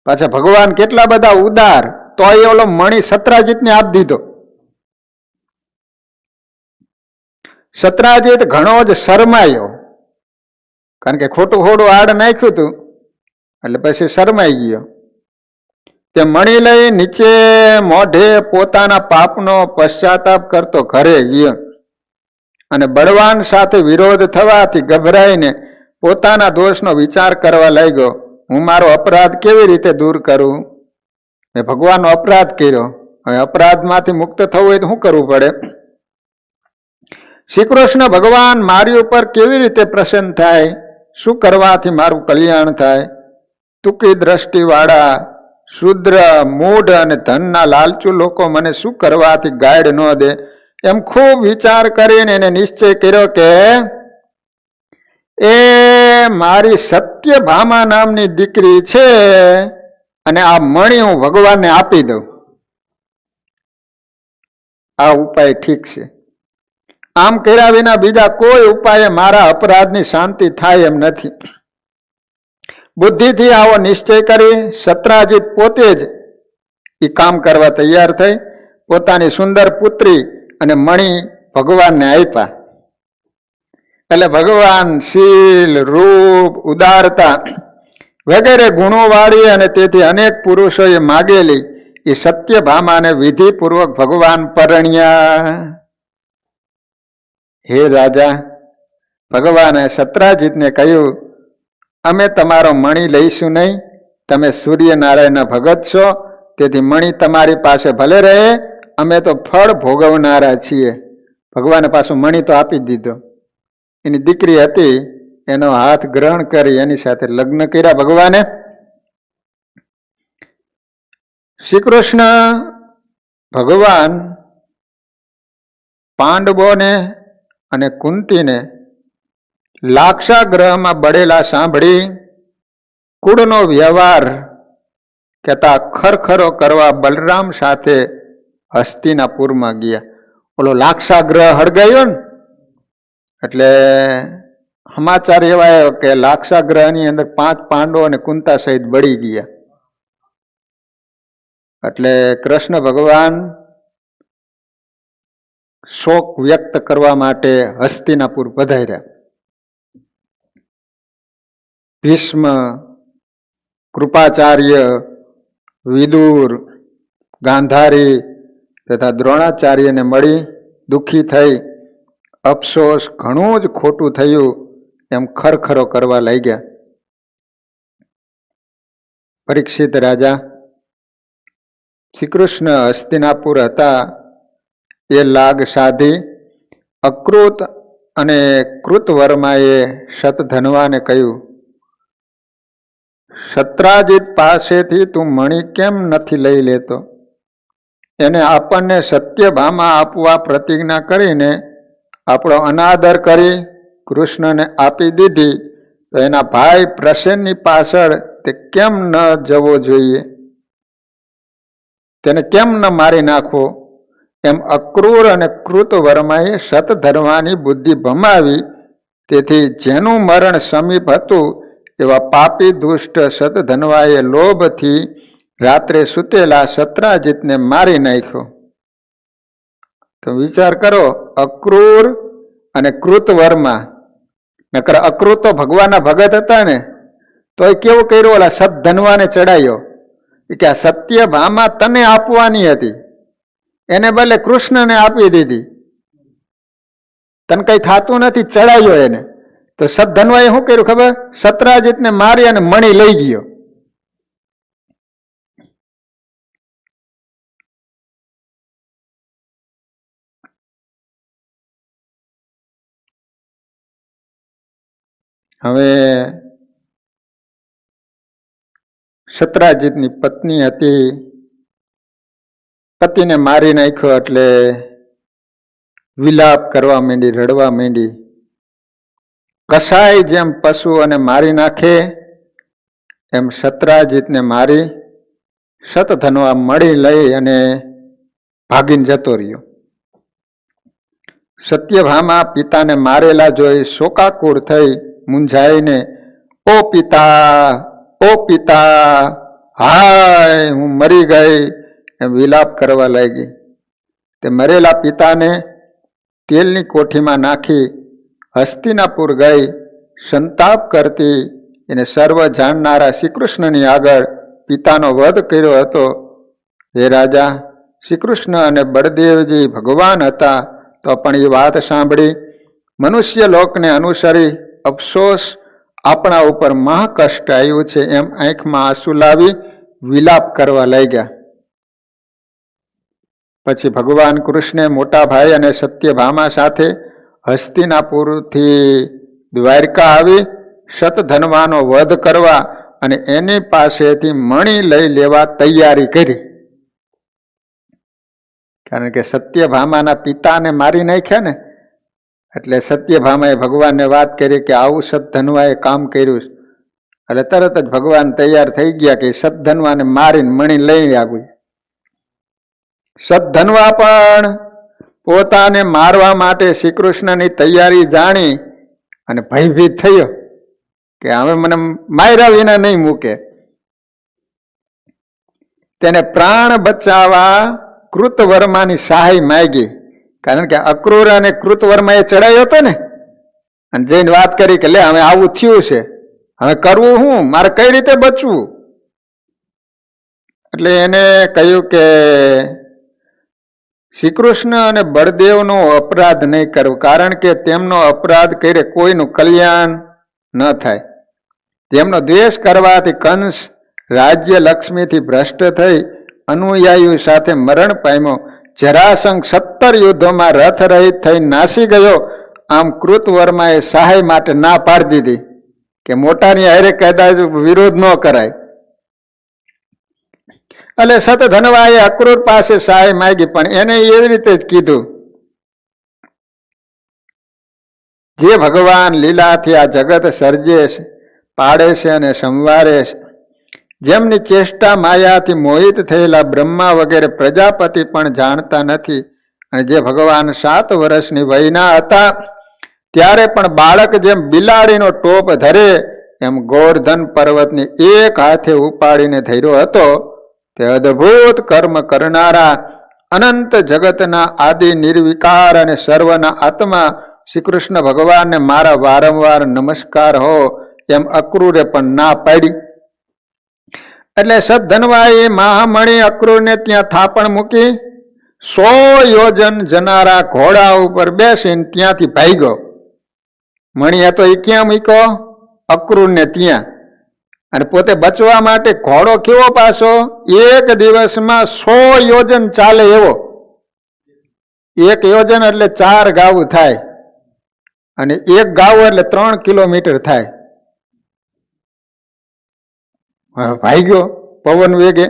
પાછા ભગવાન કેટલા બધા ઉદાર, તો એ ઓલો મણી સત્રાજીતને આપી દીધો. સત્રાજીત ઘણો જ શરમાયો, કારણ કે ખોટું ખોટું આડ નાખ્યું હતું એટલે પછી શરમાઈ ગયો. તે મણી લઈ નીચે મોઢે પોતાના પાપનો પશ્ચાતાપ કરતો ઘરે ગયો અને બળવાન સાથે વિરોધ થવાથી ગભરાઈને પોતાના દોષનો વિચાર કરવા લાગ્યો. હું મારો અપરાધ કેવી રીતે દૂર કરું? મેં ભગવાનનો અપરાધ કર્યો, હવે અપરાધમાંથી મુક્ત થવું હોય તો શું કરવું પડે? શ્રી કૃષ્ણ ભગવાન મારી ઉપર કેવી રીતે પ્રસન્ન થાય? શું કરવાથી મારું કલ્યાણ થાય? ટૂંકી દ્રષ્ટિવાળા શુદ્ર, મૂઢ અને ધનના લાલચુ લોકો મને શું કરવાથી ગાઈડ ન દે? એમ ખૂબ વિચાર કરીને એને નિશ્ચય કર્યો કે એ મારી સત્યભામા નામની દીકરી છે અને આ મણી હું ભગવાનને આપી દઉં. આ ઉપાય ઠીક છે. આમ કર્યા વિના બીજા કોઈ ઉપાયે મારા અપરાધની શાંતિ થાય એમ નથી. બુદ્ધિથી આવો નિશ્ચય કરી સત્રાજીત પોતે જ એ કામ કરવા તૈયાર થઈ. પોતાની સુંદર પુત્રી અને મણી ભગવાનને આપ્યા. એટલે ભગવાન શીલ, રૂપ, ઉદારતા વગેરે ગુણો વાળી અને તેથી અનેક પુરુષોએ માગેલી એ સત્યભામાને વિધિપૂર્વક ભગવાન પરણ્યા. હે રાજા, ભગવાને સત્રાજીતને કહ્યું, અમે તમારો મણી લઈશું નહીં. તમે સૂર્યનારાયણના ભગત છો, તેથી મણી તમારી પાસે ભલે રહે, અમે તો ફળ ભોગવનારા છીએ. ભગવાને પાછું મણી તો આપી દીધો. એની દીકરી હતી, એનો હાથ ગ્રહણ કરી એની સાથે લગ્ન કર્યા ભગવાને. શ્રી કૃષ્ણ ભગવાન પાંડવોને અને કુંતીને લાક્ષાગ્રહમાં બળેલા સાંભળી કુળનો વ્યવહાર કહેતા ખરખરો કરવા બલરામ સાથે હસ્તિનાપુરમાં ગયા. ઓલો લાક્ષાગ્રહ હળગાયો ને એટલે સમાચાર એવા આવ્યો કે લાક્ષાગ્રહની અંદર 5 પાંડવો અને કુંતા સહિત બળી ગયા. એટલે કૃષ્ણ ભગવાન શોક વ્યક્ત કરવા માટે હસ્તિનાપુર પધાર્યા. ભીષ્મ, કૃપાચાર્ય, વિદુર, ગાંધારી તથા દ્રોણાચાર્યને મળી દુઃખી થઈ અફસોસ, ઘણું જ ખોટું થયું એમ ખરખરો કરવા લાગ્યા. પરીક્ષિત રાજા શ્રી કૃષ્ણ હસ્તિનાપુર હતા એ લાગ સાધી અકૃત અને કૃતવર્માએ શતધન્વાને કહ્યું, સત્રાજીત પાસેથી તું મણી કેમ નથી લઈ લેતો? એને આપણને સત્યભામા આપવા પ્રતિજ્ઞા કરીને આપણો અનાદર કરી કૃષ્ણને આપી દીધી, તો એના ભાઈ પ્રસેનની પાછળ તે કેમ ન જવો જોઈએ? તેને કેમ ન મારી નાખવો? એમ અક્રૂર અને કૃતવર્માએ શતધર્વાની બુદ્ધિ ભમાવી. તેથી જેનું મરણ સમીપ હતું એવા પાપી દુષ્ટ શતધન્વાએ લોભથી રાત્રે સૂતેલા સત્રાજીતને મારી નાખ્યો. તો વિચાર કરો, અક્રૂર અને કૃતવર્મા. નકર અક્રૂર તો ભગવાનના ભગત હતા ને, તો એ કેવું કર્યું? ઓલા સતધન્વાને ચડાયો કે આ સત્યભામા તને આપવાની હતી, એને બદલે કૃષ્ણને આપી દીધી. તને કઈ થતું નથી, ચડાયો એને. તો સતધન્વાએ શું કર્યું ખબર? સત્રાજીતને મારી અને મણી લઈ ગયો. હવે સત્રાજીતની પત્ની હતી, પતિને મારી નાખ્યો એટલે વિલાપ કરવા માંડી, રડવા માંડી. કસાય જેમ પશુઓને મારી નાખે એમ સત્રાજીતને મારી શતધન્વા મળી લઈ અને ભાગીને જતો રહ્યો. સત્યભામા પિતાને મારેલા જોઈ શોકાકુળ થઈ મૂંઝાઈને, ઓ પિતા, ઓ પિતા, હાય હું મરી ગઈ એમ વિલાપ કરવા લાગી. તે મરેલા પિતાને તેલની કોઠીમાં નાખી હસ્તિનાપુર ગઈ. સંતાપ કરતી એને સર્વ જાણનારા શ્રી કૃષ્ણની આગળ પિતાનો વધ કર્યો હતો. હે રાજા, શ્રી કૃષ્ણ અને બળદેવજી ભગવાન હતા, તો પણ એ વાત સાંભળી મનુષ્ય લોકને અનુસરી અફસોસ, આપણા ઉપર મહાકષ્ટ આવ્યું છે એમ આંખમાં આંસુ લાવી વિલાપ કરવા લાગ્યા. પછી ભગવાન કૃષ્ણે મોટા ભાઈ અને સત્યભામા સાથે હસ્તિનાપુરથી દ્વારકા આવી શતધન્વાનો વધ કરવા અને એની પાસેથી મણી લઈ લેવા તૈયારી કરી. કારણ કે સત્યભામાના પિતાને મારી નાખ્યા ને, એટલે સત્યભામાએ ભગવાનને વાત કરી કે આવું સતધન્વાએ કામ કર્યું. એટલે તરત જ ભગવાન તૈયાર થઈ ગયા કે સતધન્વાને મારીને મણી લઈ આવી. સતધન્વા પણ પોતાને મારવા માટે શ્રી કૃષ્ણની તૈયારી જાણી અને ભયભીત થયો કે હવે મને માર્યા વિના નહીં મૂકે. તેને પ્રાણ બચાવવા કૃતવર્માની સહાય માંગી. કારણ કે અક્રૂર અને કૃતવર્માએ ચડાયો હતો ને, અને જઈને વાત કરી કે લે હવે આવું થયું છે, હવે કરવું શું, મારે કઈ રીતે બચવું. એટલે એને કહ્યું કે શ્રી કૃષ્ણ અને બળદેવનો અપરાધ નહીં કરવો, કારણ કે તેમનો અપરાધ કરે કોઈનું કલ્યાણ ન થાય. તેમનો દ્વેષ કરવાથી કંસ રાજ્ય લક્ષ્મીથી ભ્રષ્ટ થઈ અનુયાયીઓ સાથે મરણ પામ્યો. જરાસંઘ 17 યુદ્ધોમાં રથ રહિત થઈ નાસી ગયો. આમ કૃતવર્માએ સહાય માટે ના પાડી દીધી કે મોટાની હારે કદાચ વિરોધ ન કરાય. એટલે સતધનવાએ અક્રૂર પાસે સહાય માંગી, પણ એને એવી રીતે જ કીધું, જે ભગવાન લીલાથી આ જગત સર્જે છે, પાડે છે અને સંવારે છે, જેમની ચેષ્ટા માયાથી મોહિત થયેલા બ્રહ્મા વગેરે પ્રજાપતિ પણ જાણતા નથી, અને જે ભગવાન 7 વર્ષની વયના હતા ત્યારે પણ બાળક જેમ બિલાડીનો ટોપ ધરે એમ ગોવર્ધન પર્વતની એક હાથે ઉપાડીને ધર્યો હતો. તે અદ્ભુત કર્મ કરનારા અનંત જગતના આદિ નિર્વિકાર અને સર્વના આત્મા શ્રી કૃષ્ણ ભગવાનને મારા વારંવાર નમસ્કાર હો એમ અક્રૂરે પણ ના પાડી. એટલે સદ્ધનવાએ મહામણી અક્રૂરને ત્યાં થાપણ મૂકી 100 યોજન જનારા ઘોડા ઉપર બેસીને ત્યાંથી ભાગ્યો. મણી હતો એ ક્યાં મૂક્યો? અક્રૂરને ત્યાં. અને પોતે બચવા માટે ઘોડો કેવો પાછો? એક દિવસમાં 100 યોજન ચાલે એવો. 1 યોજન એટલે 4 ગાવું થાય, અને 1 ગાવું એટલે 3 કિલોમીટર થાય. ભાગ્યો પવન વેગે.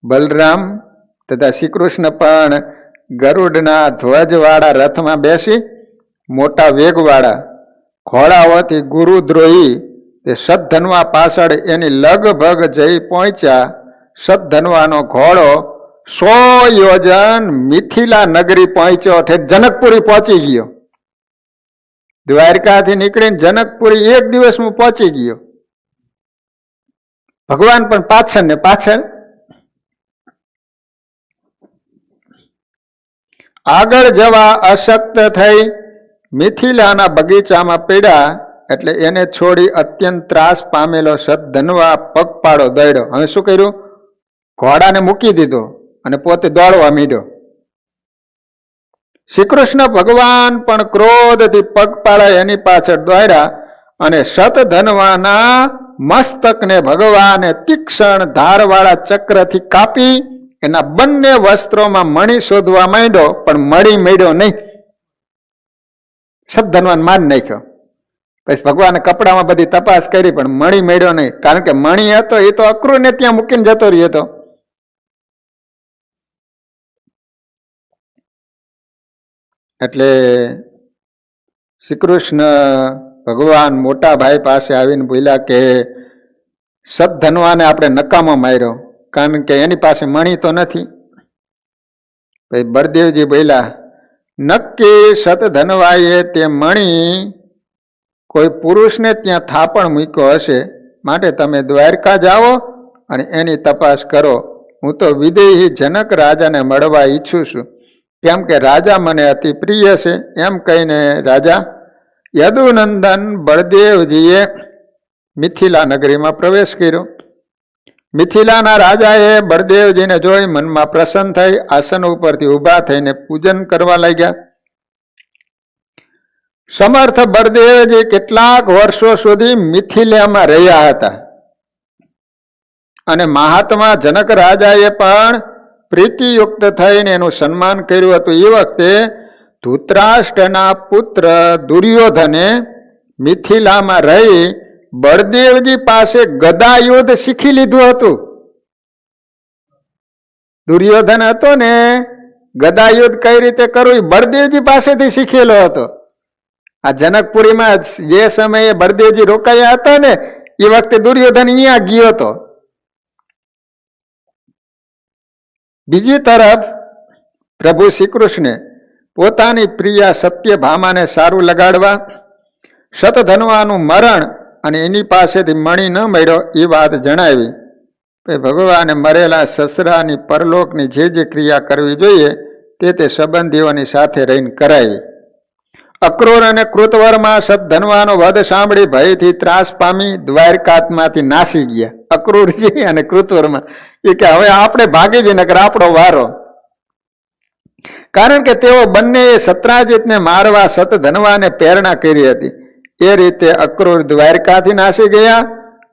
બલરામ તથા શ્રી કૃષ્ણ પણ ગરુડના ધ્વજવાળા રથમાં બેસી મોટા વેગવાળા ઘોડાઓથી ગુરુદ્રોહી તે સદ્ધનવા પાછળ એની લગભગ જઈ પહોંચ્યા. સદ્ધનવાનો ઘોડો 100 યોજન મિથિલા નગરી પહોંચ્યો, ઠેઠ જનકપુરી પહોંચી ગયો. દ્વારકાથી નીકળીને જનકપુરી 1 દિવસમાં પહોંચી ગયો. ભગવાન પણ પાછળ ને પાછળ. આગળ જવા અશક્ત થઈ મિથિલાના બગીચામાં પડ્યા. એટલે એને છોડી અત્યંત ત્રાસ પામેલો સદ્ધનવા પગપાળો દોડ્યો. હવે શું કર્યું? ઘોડાને મૂકી દીધો અને પોતે દોડવા માંડ્યો. શ્રી કૃષ્ણ ભગવાન પણ ક્રોધથી પગપાળા એની પાછળ દોડ્યા, અને સતધનવાના મસ્તકને ભગવાને તીક્ષ્ણ ધારવાળા ચક્રથી કાપી એના બંને વસ્ત્રોમાં મણી શોધવા માંડ્યો, પણ મળી મળ્યો નહીં. સદ્ધનવાન મારી નાખ્યો. પછી ભગવાને કપડામાં બધી તપાસ કરી, પણ મણી મળ્યો નહીં. કારણ કે મણી હતો એ તો અક્રૂરને ત્યાં મૂકીને જતો રહ્યો હતો. એટલે શ્રી કૃષ્ણ ભગવાન મોટા ભાઈ પાસે આવીને બોલ્યા કે સદ્ધનવાને આપણે નકામો માર્યો, કારણ કે એની પાસે મણી તો નથી. પછી બળદેવજી બોલ્યા, નક્કી સતધનવાએ તે મણી કોઈ પુરુષને ત્યાં થાપણ મૂક્યો હશે, માટે તમે દ્વારકા જાઓ અને એની તપાસ કરો. હું તો વિદેહી જનક રાજાને મળવા ઈચ્છું છું, કેમ કે રાજા મને અતિ પ્રિય છે. એમ કહીને રાજા યદુનંદન બળદેવજીએ મિથિલા નગરીમાં પ્રવેશ કર્યો. મિથિલાના રાજાએ બળદેવજીને જોઈ મનમાં પ્રસન્ન થઈ આસન ઉપરથી ઊભા થઈને પૂજન કરવા લાગ્યા. સમર્થ બળદેવજી કેટલાક વર્ષો સુધી મિથિલામાં રહ્યા હતા, અને મહાત્મા જનક રાજાએ પણ પ્રીતિયુક્ત થઈને એનું સન્માન કર્યું હતું. એ વખતે ધૃતરાષ્ટ્રના પુત્ર દુર્યોધને મિથિલામાં રહી બળદેવજી પાસે ગદાયુદ્ધ શીખી લીધું હતું. દુર્યોધન હતો ને, ગદાયુદ્ધ કઈ રીતે કરવું એ બળદેવજી પાસેથી શીખેલો હતો. આ જનકપુરીમાં જે સમયે બળદેવજી રોકાયા હતા ને, એ વખતે દુર્યોધન અહીંયા ગયો હતો. બીજી તરફ પ્રભુ શ્રી કૃષ્ણે પોતાની પ્રિય સત્યભામાને સારું લગાડવા શતધન્વાનું મરણ અને એની પાસેથી મણી ન મળ્યો એ વાત જણાવી. ભગવાને મરેલા સસરાની પરલોકની જે ક્રિયા કરવી જોઈએ તે સંબંધીઓની સાથે રહીને કરાવી. અક્રૂર અને કૃતવર્મા સતધન્વાનો વધ સાંભળી ભયથી ત્રાસ પામી દ્વારકામાંથી નાસી ગયા. અક્રૂરજી અને કૃતવર્મા એ કે હવે આપણે ભાગી જઈએ નકર આપણો વારો. કારણ કે તેઓ બંને સત્રાજીતને મારવા સતધન્વાને પ્રેરણા કરી હતી. એ રીતે અક્રૂર દ્વારકાથી નાસી ગયા.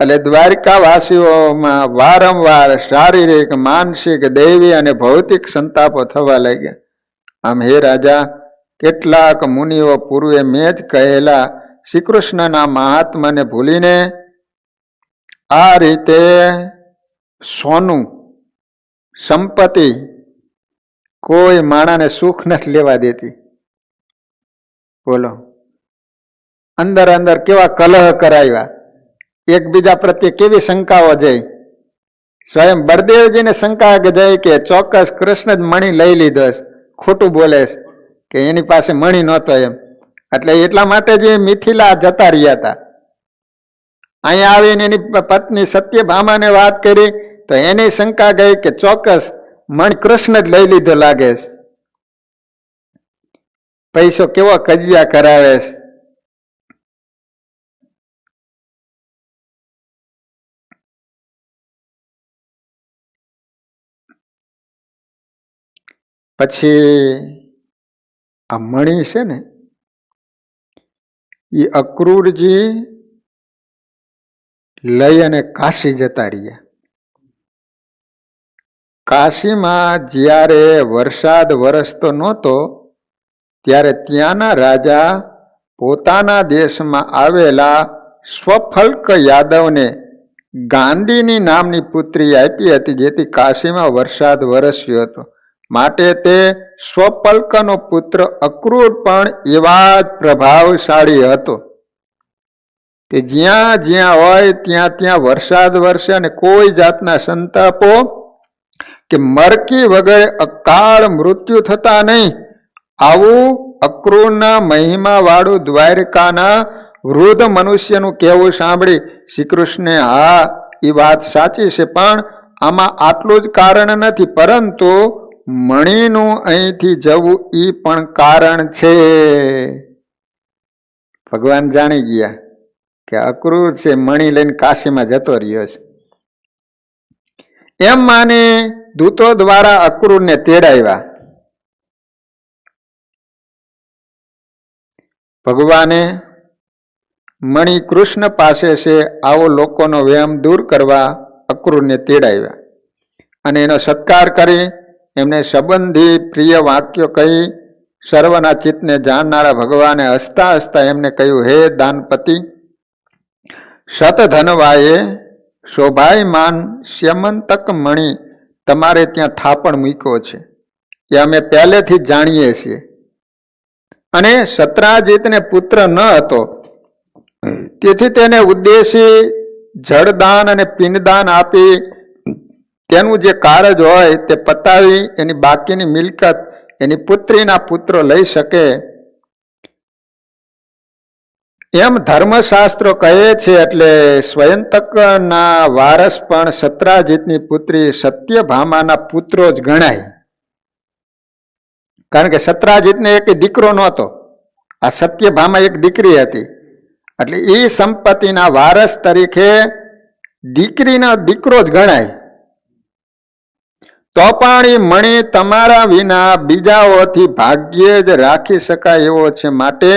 એટલે દ્વારકાવાસીઓમાં વારંવાર શારીરિક, માનસિક, દૈવી અને ભૌતિક સંતાપો થવા લાગ્યા. આમ હે રાજા, કેટલાક મુનિઓ પૂર્વે મેં જ કહેલા શ્રી કૃષ્ણના મહાત્માને ભૂલીને આ રીતે સોનું, સંપત્તિ કોઈ માણાને સુખ નથી લેવા દેતી. બોલો, અંદર અંદર કેવા કલહ કરાવ્યા, એકબીજા પ્રત્યે કેવી શંકાઓ જઈ. સ્વયં બળદેવજીને શંકા જઈ કે ચોક્કસ કૃષ્ણ જ મણી લઈ લીધો, ખોટું બોલે કે એની પાસે મણી નહોતો એમ. એટલે એટલા માટે જે મિથિલા જતા રહ્યા હતા. અહીંયા આવીને એની પત્ની સત્યભામાને વાત કરી તો એની શંકા ગઈ કે ચોક્કસ મણી કૃષ્ણ જ લઈ લીધો લાગે છે. પૈસો કેવો કજિયા કરાવે છે. પછી આ મણી છે ને એ અક્રૂરજી લઈ અને કાશી જતા રહ્યા. કાશીમાં જ્યારે વરસાદ વરસતો નહોતો ત્યારે ત્યાંના રાજા પોતાના દેશમાં આવેલા સ્વફલ્ક યાદવને ગાંધીની નામની પુત્રી આપી હતી, જેથી કાશીમાં વરસાદ વરસ્યો હતો. માટે તે સ્વપલ્કનો પુત્ર અક્રૂર પણ એવા જ પ્રભાવશાળી હતો. તે જ્યાં જ્યાં હોય ત્યાં ત્યાં વરસાદ વરસે અને કોઈ જાતના સંતાપો કે મરકી વગેરે અકાળ મૃત્યુ થતા નહીં. આવું અક્રૂરના મહિમા વાળું દ્વારકાના વૃદ્ધ મનુષ્યનું કહેવું સાંભળી શ્રી કૃષ્ણે હા એ વાત સાચી છે, પણ આમાં આટલું જ કારણ નથી, પરંતુ મણીનું અહીંથી જવું એ પણ કારણ છે. ભગવાન જાણી ગયા કે અક્રૂર છે મણી લઈને કાશીમાં જતો રહ્યો છે. એમ માની દૂતો દ્વારા અક્રૂરને તેડાવ્યા. ભગવાને મણી કૃષ્ણ પાસે છે આવો લોકોનો વહેમ દૂર કરવા અક્રૂરને તેડાવ્યા અને એનો સત્કાર કરી એમને સંબંધી પ્રિય વાક્યો કહી સર્વના ચિત્તને જાણનારા ભગવાને હસતા હસતા એમને કહ્યું, હે દાનપતિ, શતધનવાએ શોભાયમાન સ્યમંતક મણી તમારે ત્યાં થાપણ મૂક્યો છે, એ અમે પહેલેથી જ જાણીએ છીએ. અને સત્રાજીતને પુત્ર ન હતો, તેથી તેને ઉદ્દેશી જળદાન અને પિંડદાન આપી તેનું જે કારજ હોય તે પતાવી એની બાકીની મિલકત એની પુત્રીના પુત્રો લઈ શકે એમ ધર્મશાસ્ત્રો કહે છે. એટલે સ્વયંતકના વારસ પણ સત્રાજીતની પુત્રી સત્યભામાના પુત્રો જ ગણાય. કારણ કે સત્રાજીતને એક દીકરો નહોતો, આ સત્યભામા એક દીકરી હતી. એટલે એ સંપત્તિના વારસ તરીકે દીકરીનો દીકરો જ ગણાય. તો પણ એ મણી તમારા વિના બીજાઓથી ભાગ્યે જ રાખી શકાય એવો છે. માટે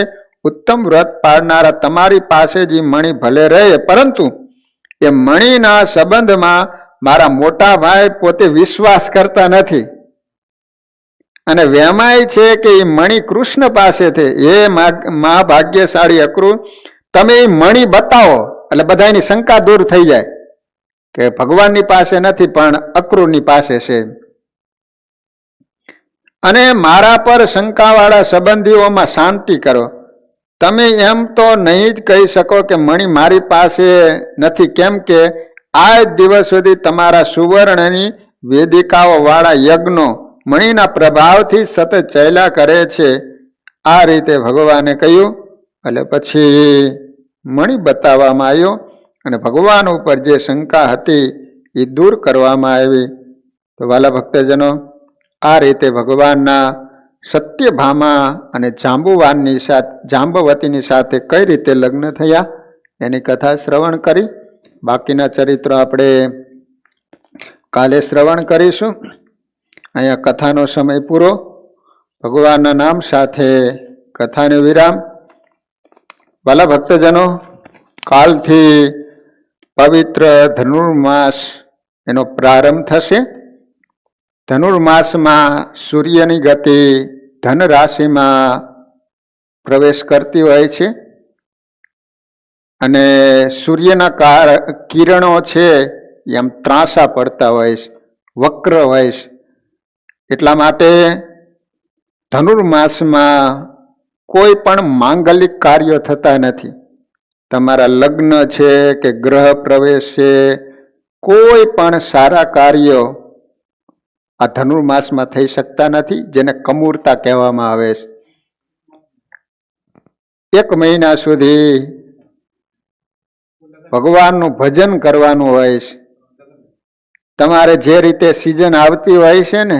ઉત્તમ વ્રત પાડનારા તમારી પાસે જ મણી ભલે રહે, પરંતુ એ મણીના સંબંધમાં મારા મોટા ભાઈ પોતે વિશ્વાસ કરતા નથી અને વહેમાય છે કે એ મણી કૃષ્ણ પાસે છે. એ મહાભાગ્યશાળી અક્રૂર, તમે એ મણી બતાવો એટલે બધાની શંકા દૂર થઈ જાય કે ભગવાનની પાસે નથી પણ અક્રૂરની પાસે છે. અને મારા પર શંકાવાળા સંબંધીઓમાં શાંતિ કરો. તમે એમ તો નહીં જ કહી શકો કે મણી મારી પાસે નથી, કેમ કે આ દિવસ સુધી તમારા સુવર્ણની વેદિકાઓ વાળા યજ્ઞો મણિના પ્રભાવથી સતત ચાલ્યા કરે છે. આ રીતે ભગવાને કહ્યું. એટલે પછી મણિ બતાવવામાં આવ્યો અને ભગવાન ઉપર જે શંકા હતી એ દૂર કરવામાં આવી. તો વાલા ભક્તજનો, આ રીતે ભગવાનના સત્યભામા અને જાંબવતીની સાથે કઈ રીતે લગ્ન થયા એની કથા શ્રવણ કરી. બાકીના ચરિત્રો આપણે કાલે શ્રવણ કરીશું. અહીંયા કથાનો સમય પૂરો. ભગવાનના નામ સાથે કથાને વિરામ. વાલા ભક્તજનો, કાલથી પવિત્ર ધનુર્માસ એનો પ્રારંભ થશે. ધનુર્માસમાં સૂર્યની ગતિ ધન રાશિમાં પ્રવેશ કરતી હોય છે અને સૂર્યના કિરણો છે એમ ત્રાંસા પડતા હોય છે, વક્ર હોય છે. એટલા માટે ધનુર્માસમાં કોઈ પણ માંગલિક કાર્યો થતા નથી. તમારા લગ્ન છે કે ગ્રહ પ્રવેશ છે, કોઈ પણ સારા કાર્યો આ ધનુર્માસમાં થઈ શકતા નથી, જેને કમૂરતા કહેવામાં આવે છે. 1 મહિના સુધી ભગવાનનું ભજન કરવાનું હોય છે. તમારે જે રીતે સિઝન આવતી હોય છે ને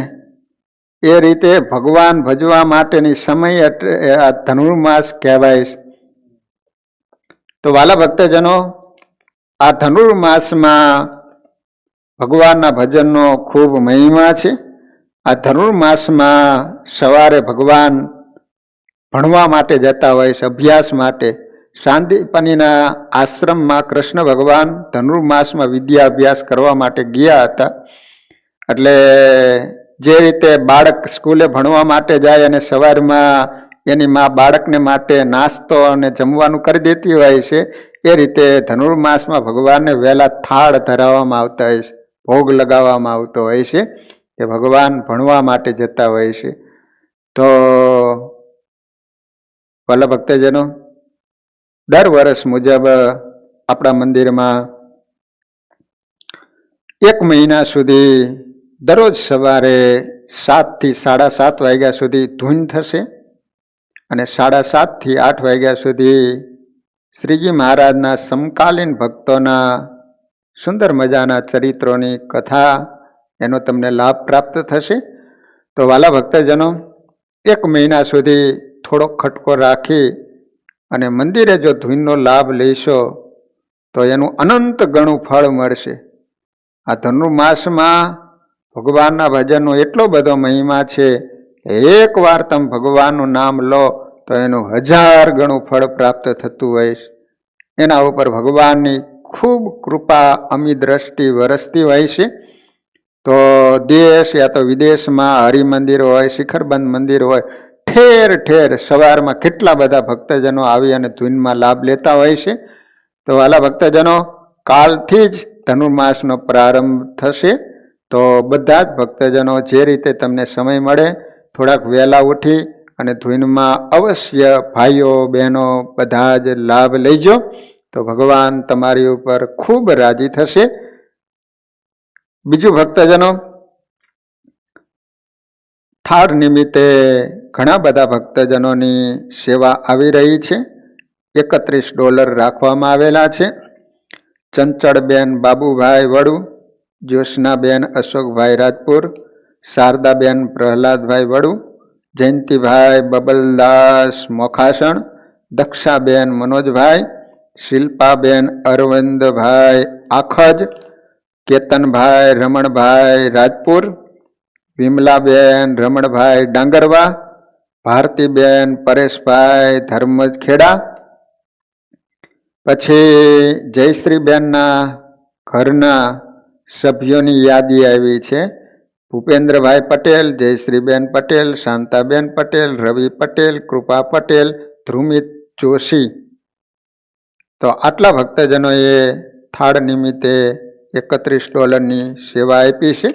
એ રીતે ભગવાન ભજવા માટેની સમય આ ધનુર્માસ કહેવાય છે. તો વાલા ભક્તજનો, આ ધનુર્માસમાં ભગવાનના ભજનનો ખૂબ મહિમા છે. આ ધનુર્માસમાં સવારે ભગવાન ભણવા માટે જતા હોય છે, અભ્યાસ માટે. શાંતિપનીના આશ્રમમાં કૃષ્ણ ભગવાન ધનુર્માસમાં વિદ્યા અભ્યાસ કરવા માટે ગયા હતા. એટલે જે રીતે બાળક સ્કૂલે ભણવા માટે જાય અને સવારમાં એની મા બાળકને માટે નાસ્તો અને જમવાનું કરી દેતી હોય છે, એ રીતે ધનુર્માસમાં ભગવાનને વહેલા થાળ ધરાવવામાં આવતા હોય છે, ભોગ લગાવવામાં આવતો હોય છે, કે ભગવાન ભણવા માટે જતા હોય છે. તો ભલા ભક્તજનો, દર વર્ષ મુજબ આપણા મંદિરમાં 1 મહિના સુધી દરરોજ સવારે 7 થી 7:30 વાગ્યા સુધી ધૂન થશે અને 7:30 થી 8 વાગ્યા સુધી શ્રીજી મહારાજના સમકાલીન ભક્તોના સુંદર મજાના ચરિત્રોની કથા એનો તમને લાભ પ્રાપ્ત થશે. તો વાલા ભક્તજનો, 1 મહિના સુધી થોડોક ખટકો રાખી અને મંદિરે જો ધૂનનો લાભ લેશો તો એનું અનંત ગણું ફળ મળશે. આ ધનુર્માસમાં ભગવાનના ભજનનો એટલો બધો મહિમા છે. એકવાર તમે ભગવાનનું નામ લો તો એનું 1000 ગણું ફળ પ્રાપ્ત થતું હોય છે. એના ઉપર ભગવાનની ખૂબ કૃપા અમી દ્રષ્ટિ વરસતી હોય છે. તો દેશ યા તો વિદેશમાં હરિમંદિર હોય, શિખરબંધ મંદિર હોય, ઠેર ઠેર સવારમાં કેટલા બધા ભક્તજનો આવી અને ધૂનમાં લાભ લેતા હોય છે. તો વાલા ભક્તજનો, કાલથી જ ધનુર્માસનો પ્રારંભ થશે. તો બધા જ ભક્તજનો જે રીતે તમને સમય મળે થોડાક વહેલા ઉઠી અને ધૂનમાં અવશ્ય ભાઈઓ બહેનો બધા જ લાભ લેજો. તો ભગવાન તમારી ઉપર ખૂબ રાજી થશે. બીજું ભક્તજનો, થાળ નિમિત્તે ઘણા બધા ભક્તજનોની સેવા આવી રહી છે. $31 રાખવામાં આવેલા છે. ચંચળબેન બાબુભાઈ વડુ, જ્યોત્સનાબેન અશોકભાઈ રાજપુર, શારદાબેન પ્રહલાદભાઈ વડુ, જયંતિભાઈ બબલદાસ મોખાસણ, દક્ષાબેન મનોજભાઈ, શિલ્પાબેન અરવિંદભાઈ આખજ, કેતનભાઈ રમણભાઈ રાજપુર, વિમલાબેન રમણભાઈ ડાંગરવા, ભારતીબેન પરેશભાઈ ધર્મખેડા. પછી જયશ્રીબેનના ઘરના સભ્યોની યાદી આવી છે. ભૂપેન્દ્રભાઈ પટેલ, જયશ્રીબેન પટેલ, શાંતાબેન પટેલ, રવિ પટેલ, કૃપા પટેલ, ધ્રુમિત જોશી. તો આટલા ભક્તજનોએ થાળ નિમિત્તે $31ની સેવા આપી છે.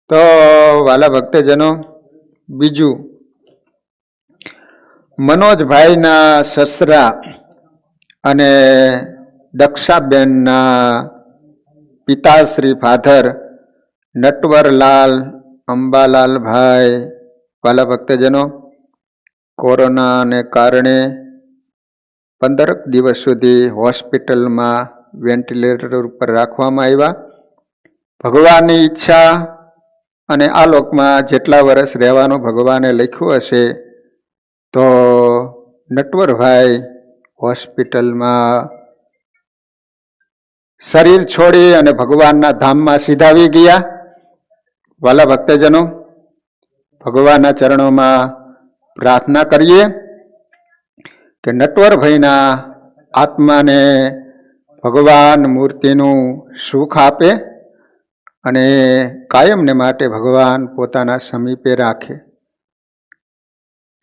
તો વાલા ભક્તજનો, બીજું મનોજભાઈના સસરા અને દક્ષાબેનના પિતાશ્રી ફાધર નટવરલાલ અંબાલાલભાઈ, વાલા ભક્તજનો, કોરોનાને કારણે 15 દિવસ સુધી હોસ્પિટલમાં વેન્ટિલેટર ઉપર રાખવામાં આવ્યા. ભગવાનની ઈચ્છા અને આ લોકમાં જેટલા વર્ષ રહેવાનું ભગવાને લખ્યું હશે તો નટવરભાઈ હોસ્પિટલમાં શરીર છોડી અને ભગવાનના ધામમાં સીધાવી ગયા. વાલા ભક્તજનો, ભગવાનના ચરણોમાં પ્રાર્થના કરીએ કે નટવરભાઈના આત્માને ભગવાન મૂર્તિનું સુખ આપે અને કાયમને માટે ભગવાન પોતાના સમીપે રાખે.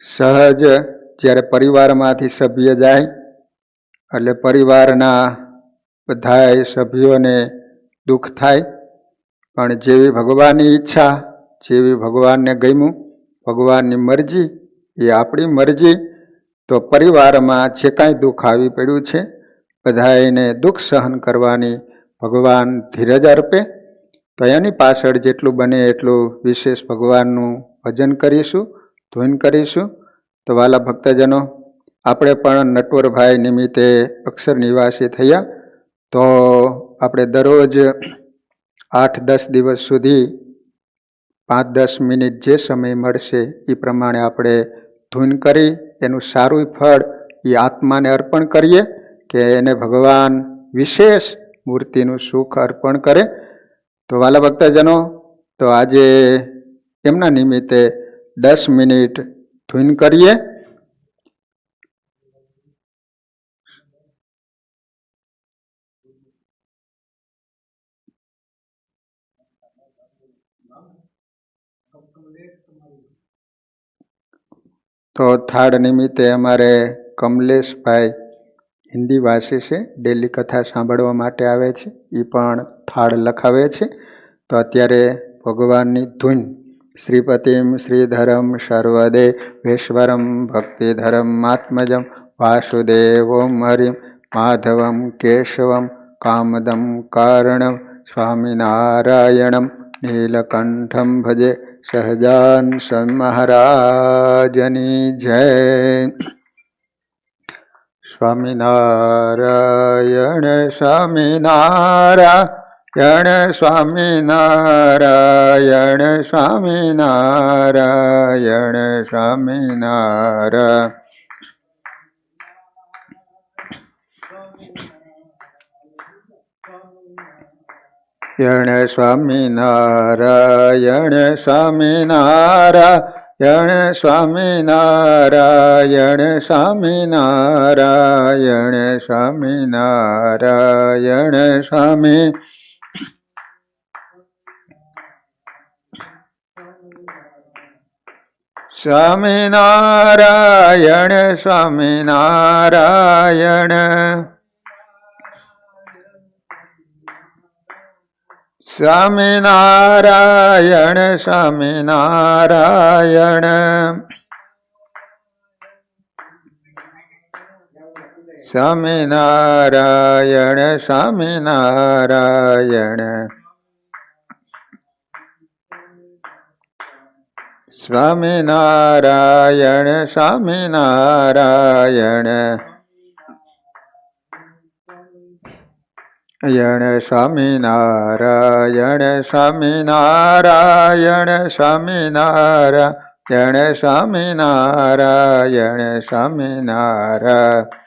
સહજ જ્યારે પરિવારમાંથી સભ્ય જાય એટલે પરિવારના બધાય સભ્યોને દુઃખ થાય, પણ જેવી ભગવાનની ઈચ્છા, જેવી ભગવાનને ગમ્યું, ભગવાનની મરજી એ આપણી મરજી, તો પરિવારમાં જે કાંઈ દુઃખ આવી પડ્યું છે બધાને દુઃખ સહન કરવાની ભગવાન ધીરજ અર્પે. તો એની પાછળ જેટલું બને એટલું વિશેષ ભગવાનનું ભજન કરીશું, ધૂન કરીશું. તો વાલા ભક્તજનો, આપણે પણ નટવરભાઈ નિમિત્તે અક્ષર નિવાસી થયા તો આપણે દરરોજ 8-10 દિવસ સુધી 5-10 મિનિટ જે સમય મળશે એ પ્રમાણે આપણે ધૂન કરી એનું સારું ફળ એ આત્માને અર્પણ કરીએ કે એને ભગવાન વિશેષ મૂર્તિનું સુખ અર્પણ કરે. તો વાલા ભક્તજનો, તો આજે એમના નિમિત્તે 10 મિનિટ ધૂન કરીએ. તો થાળ નિમિત્તે અમારે કમલેશભાઈ હિન્દી વાસી છે, ડેલી કથા સાંભળવા માટે આવે છે, એ પણ થાળ લખાવે છે. તો અત્યારે ભગવાનની ધૂન શ્રીપતિમ શ્રીધરમ સર્વદેવેશ્વરમ ભક્તિધરમ આત્મજમ વાસુદેવમ હરિમ માધવમ કેશવમ કામદમ કારણમ સ્વામિનારાયણમ નીલકંઠમ ભજે સહજાન મહારાજની જય. સ્વામિનારાયણ સ્વામિનારાયણ સ્વામિનારાયણ સ્વામિનારાયણ સ્વામિનારાયણ. સ્વામિનારાયણ સ્વામિનારાયણ સ્વામિનારાયણ સ્વામિનારાયણ સ્વામિનારાયણ સ્વામી. સ્વામિનારાયણ સ્વામિનારાયણ સ્વામિનારાયણ સ્વામિનારાયણ સ્વામિનારાયણ સ્વામિનારાયણ સ્વામિનારાયણ સ્વામિનારાયણ સ્વામિનારાયણ સ્વામિનારાયણ સ્વામિનારાયણ સ્વામિનારાયણ સ્વામિનારાયણ